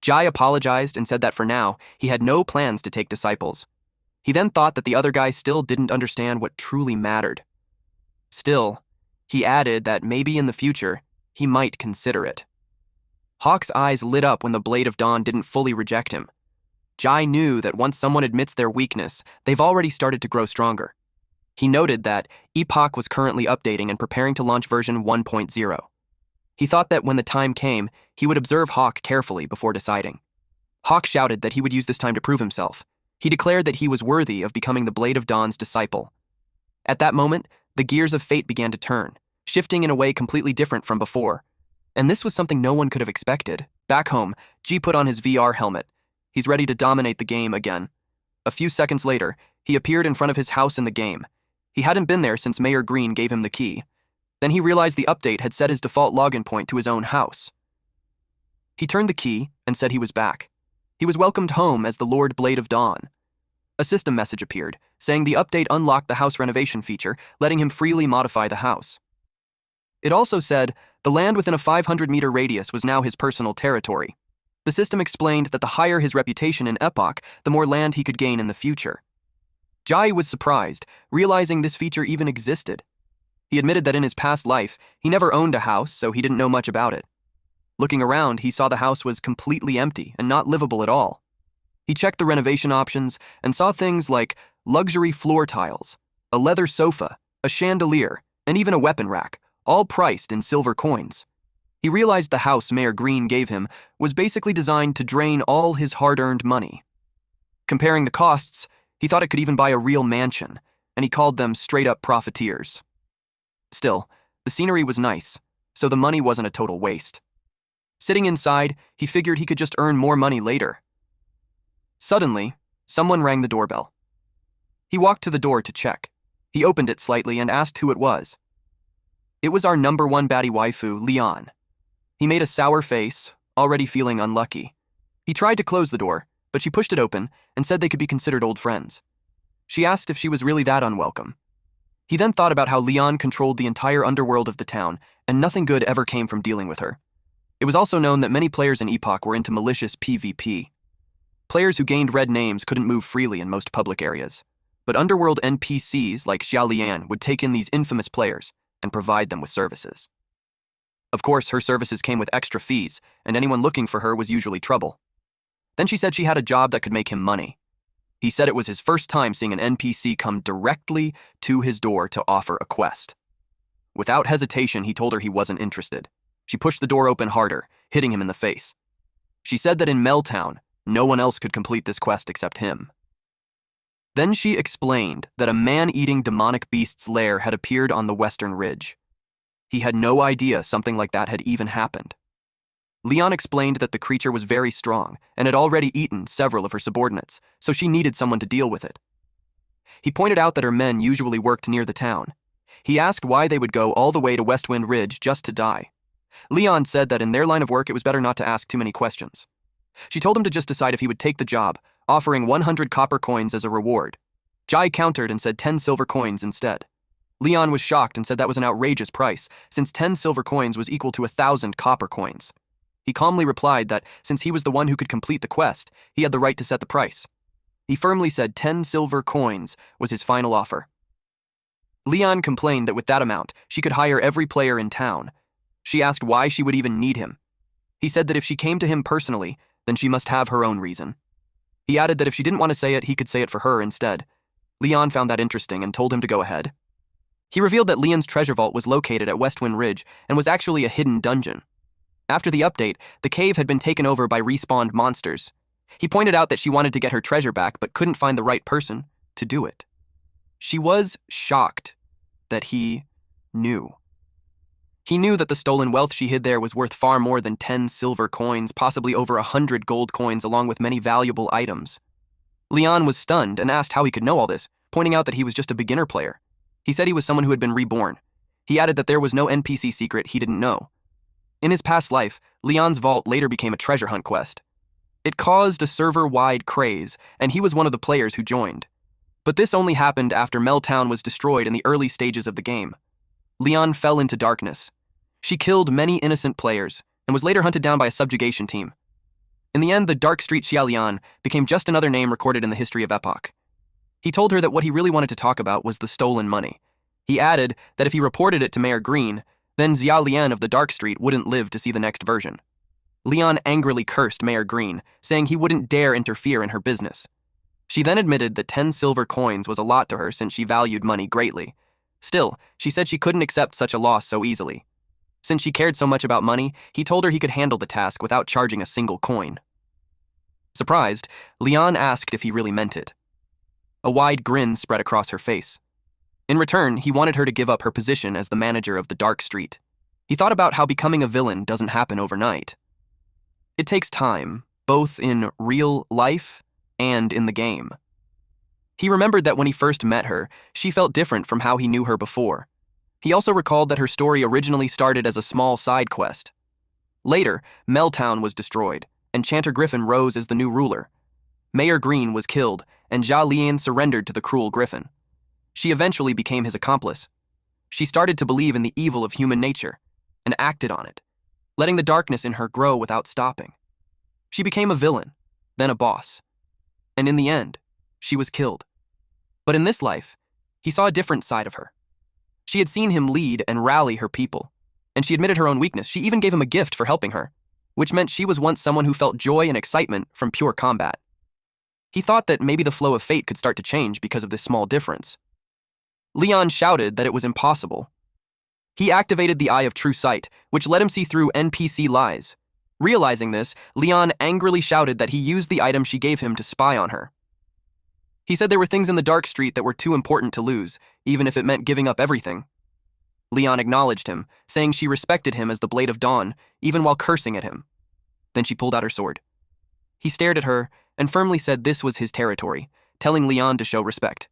S1: Jai apologized and said that for now, he had no plans to take disciples. He then thought that the other guy still didn't understand what truly mattered. Still, he added that maybe in the future, he might consider it. Hawk's eyes lit up when the Blade of Dawn didn't fully reject him. Jai knew that once someone admits their weakness, they've already started to grow stronger. He noted that Epoch was currently updating and preparing to launch version 1.0. He thought that when the time came, he would observe Hawk carefully before deciding. Hawk shouted that he would use this time to prove himself. He declared that he was worthy of becoming the Blade of Dawn's disciple. At that moment, the gears of fate began to turn, shifting in a way completely different from before. And this was something no one could have expected. Back home, G put on his VR helmet. He's ready to dominate the game again. A few seconds later, he appeared in front of his house in the game. He hadn't been there since Mayor Green gave him the key. Then he realized the update had set his default login point to his own house. He turned the key and said he was back. He was welcomed home as the Lord Blade of Dawn. A system message appeared, saying the update unlocked the house renovation feature, letting him freely modify the house. It also said the land within a 500-meter radius was now his personal territory. The system explained that the higher his reputation in Epoch, the more land he could gain in the future. Jai was surprised, realizing this feature even existed. He admitted that in his past life, he never owned a house, so he didn't know much about it. Looking around, he saw the house was completely empty and not livable at all. He checked the renovation options and saw things like luxury floor tiles, a leather sofa, a chandelier, and even a weapon rack, all priced in silver coins. He realized the house Mayor Green gave him was basically designed to drain all his hard-earned money. Comparing the costs, he thought it could even buy a real mansion, and he called them straight-up profiteers. Still, the scenery was nice, so the money wasn't a total waste. Sitting inside, he figured he could just earn more money later. Suddenly, someone rang the doorbell. He walked to the door to check. He opened it slightly and asked who it was. It was our number one baddie waifu, Leon. He made a sour face, already feeling unlucky. He tried to close the door, but she pushed it open and said they could be considered old friends. She asked if she was really that unwelcome. He then thought about how Leon controlled the entire underworld of the town, and nothing good ever came from dealing with her. It was also known that many players in Epoch were into malicious PvP. Players who gained red names couldn't move freely in most public areas, but underworld NPCs like Xiaolian would take in these infamous players and provide them with services. Of course, her services came with extra fees, and anyone looking for her was usually trouble. Then she said she had a job that could make him money. He said it was his first time seeing an NPC come directly to his door to offer a quest. Without hesitation, he told her he wasn't interested. She pushed the door open harder, hitting him in the face. She said that in Meltown, no one else could complete this quest except him. Then she explained that a man-eating demonic beast's lair had appeared on the western ridge. He had no idea something like that had even happened. Leon explained that the creature was very strong and had already eaten several of her subordinates, so she needed someone to deal with it. He pointed out that her men usually worked near the town. He asked why they would go all the way to Westwind Ridge just to die. Leon said that in their line of work it was better not to ask too many questions. She told him to just decide if he would take the job, offering 100 copper coins as a reward. Jai countered and said 10 silver coins instead. Leon was shocked and said that was an outrageous price, since 10 silver coins was equal to 1,000 copper coins. He calmly replied that since he was the one who could complete the quest, he had the right to set the price. He firmly said 10 silver coins was his final offer. Leon complained that with that amount, she could hire every player in town. She asked why she would even need him. He said that if she came to him personally, then she must have her own reason. He added that if she didn't want to say it, he could say it for her instead. Leon found that interesting and told him to go ahead. He revealed that Leon's treasure vault was located at Westwind Ridge and was actually a hidden dungeon. After the update, the cave had been taken over by respawned monsters. He pointed out that she wanted to get her treasure back but couldn't find the right person to do it. She was shocked that he knew. He knew that the stolen wealth she hid there was worth far more than 10 silver coins, possibly over 100 gold coins, along with many valuable items. Leon was stunned and asked how he could know all this, pointing out that he was just a beginner player. He said he was someone who had been reborn. He added that there was no NPC secret he didn't know. In his past life, Leon's vault later became a treasure hunt quest. It caused a server-wide craze, and he was one of the players who joined. But this only happened after Meltown was destroyed in the early stages of the game. Leon fell into darkness. She killed many innocent players and was later hunted down by a subjugation team. In the end, the Dark Street Xiaolian became just another name recorded in the history of Epoch. He told her that what he really wanted to talk about was the stolen money. He added that if he reported it to Mayor Green, then Xiaolian of the Dark Street wouldn't live to see the next version. Leon angrily cursed Mayor Green, saying he wouldn't dare interfere in her business. She then admitted that 10 silver coins was a lot to her since she valued money greatly. Still, she said she couldn't accept such a loss so easily. Since she cared so much about money, he told her he could handle the task without charging a single coin. Surprised, Leon asked if he really meant it. A wide grin spread across her face. In return, he wanted her to give up her position as the manager of the Dark Street. He thought about how becoming a villain doesn't happen overnight. It takes time, both in real life and in the game. He remembered that when he first met her, she felt different from how he knew her before. He also recalled that her story originally started as a small side quest. Later, Meltown was destroyed, and Chanter Griffin rose as the new ruler. Mayor Green was killed, and Jia Lian surrendered to the cruel Griffin. She eventually became his accomplice. She started to believe in the evil of human nature, and acted on it, letting the darkness in her grow without stopping. She became a villain, then a boss. And in the end, she was killed. But in this life, he saw a different side of her. She had seen him lead and rally her people, and she admitted her own weakness. She even gave him a gift for helping her, which meant she was once someone who felt joy and excitement from pure combat. He thought that maybe the flow of fate could start to change because of this small difference. Leon shouted that it was impossible. He activated the Eye of True Sight, which let him see through NPC lies. Realizing this, Leon angrily shouted that he used the item she gave him to spy on her. He said there were things in the Dark Street that were too important to lose, even if it meant giving up everything. Leon acknowledged him, saying she respected him as the Blade of Dawn, even while cursing at him. Then she pulled out her sword. He stared at her and firmly said this was his territory, telling Leon to show respect.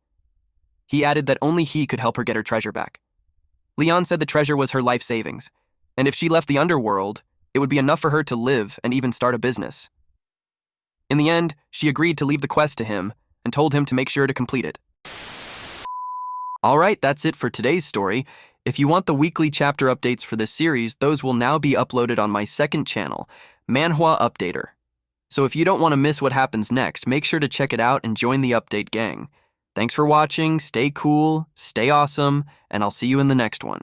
S1: He added that only he could help her get her treasure back. Leon said the treasure was her life savings, and if she left the underworld, it would be enough for her to live and even start a business. In the end, she agreed to leave the quest to him and told him to make sure to complete it. Alright, that's it for today's story. If you want the weekly chapter updates for this series, those will now be uploaded on my second channel, Manhwa Updater. So if you don't want to miss what happens next, make sure to check it out and join the update gang. Thanks for watching, stay cool, stay awesome, and I'll see you in the next one.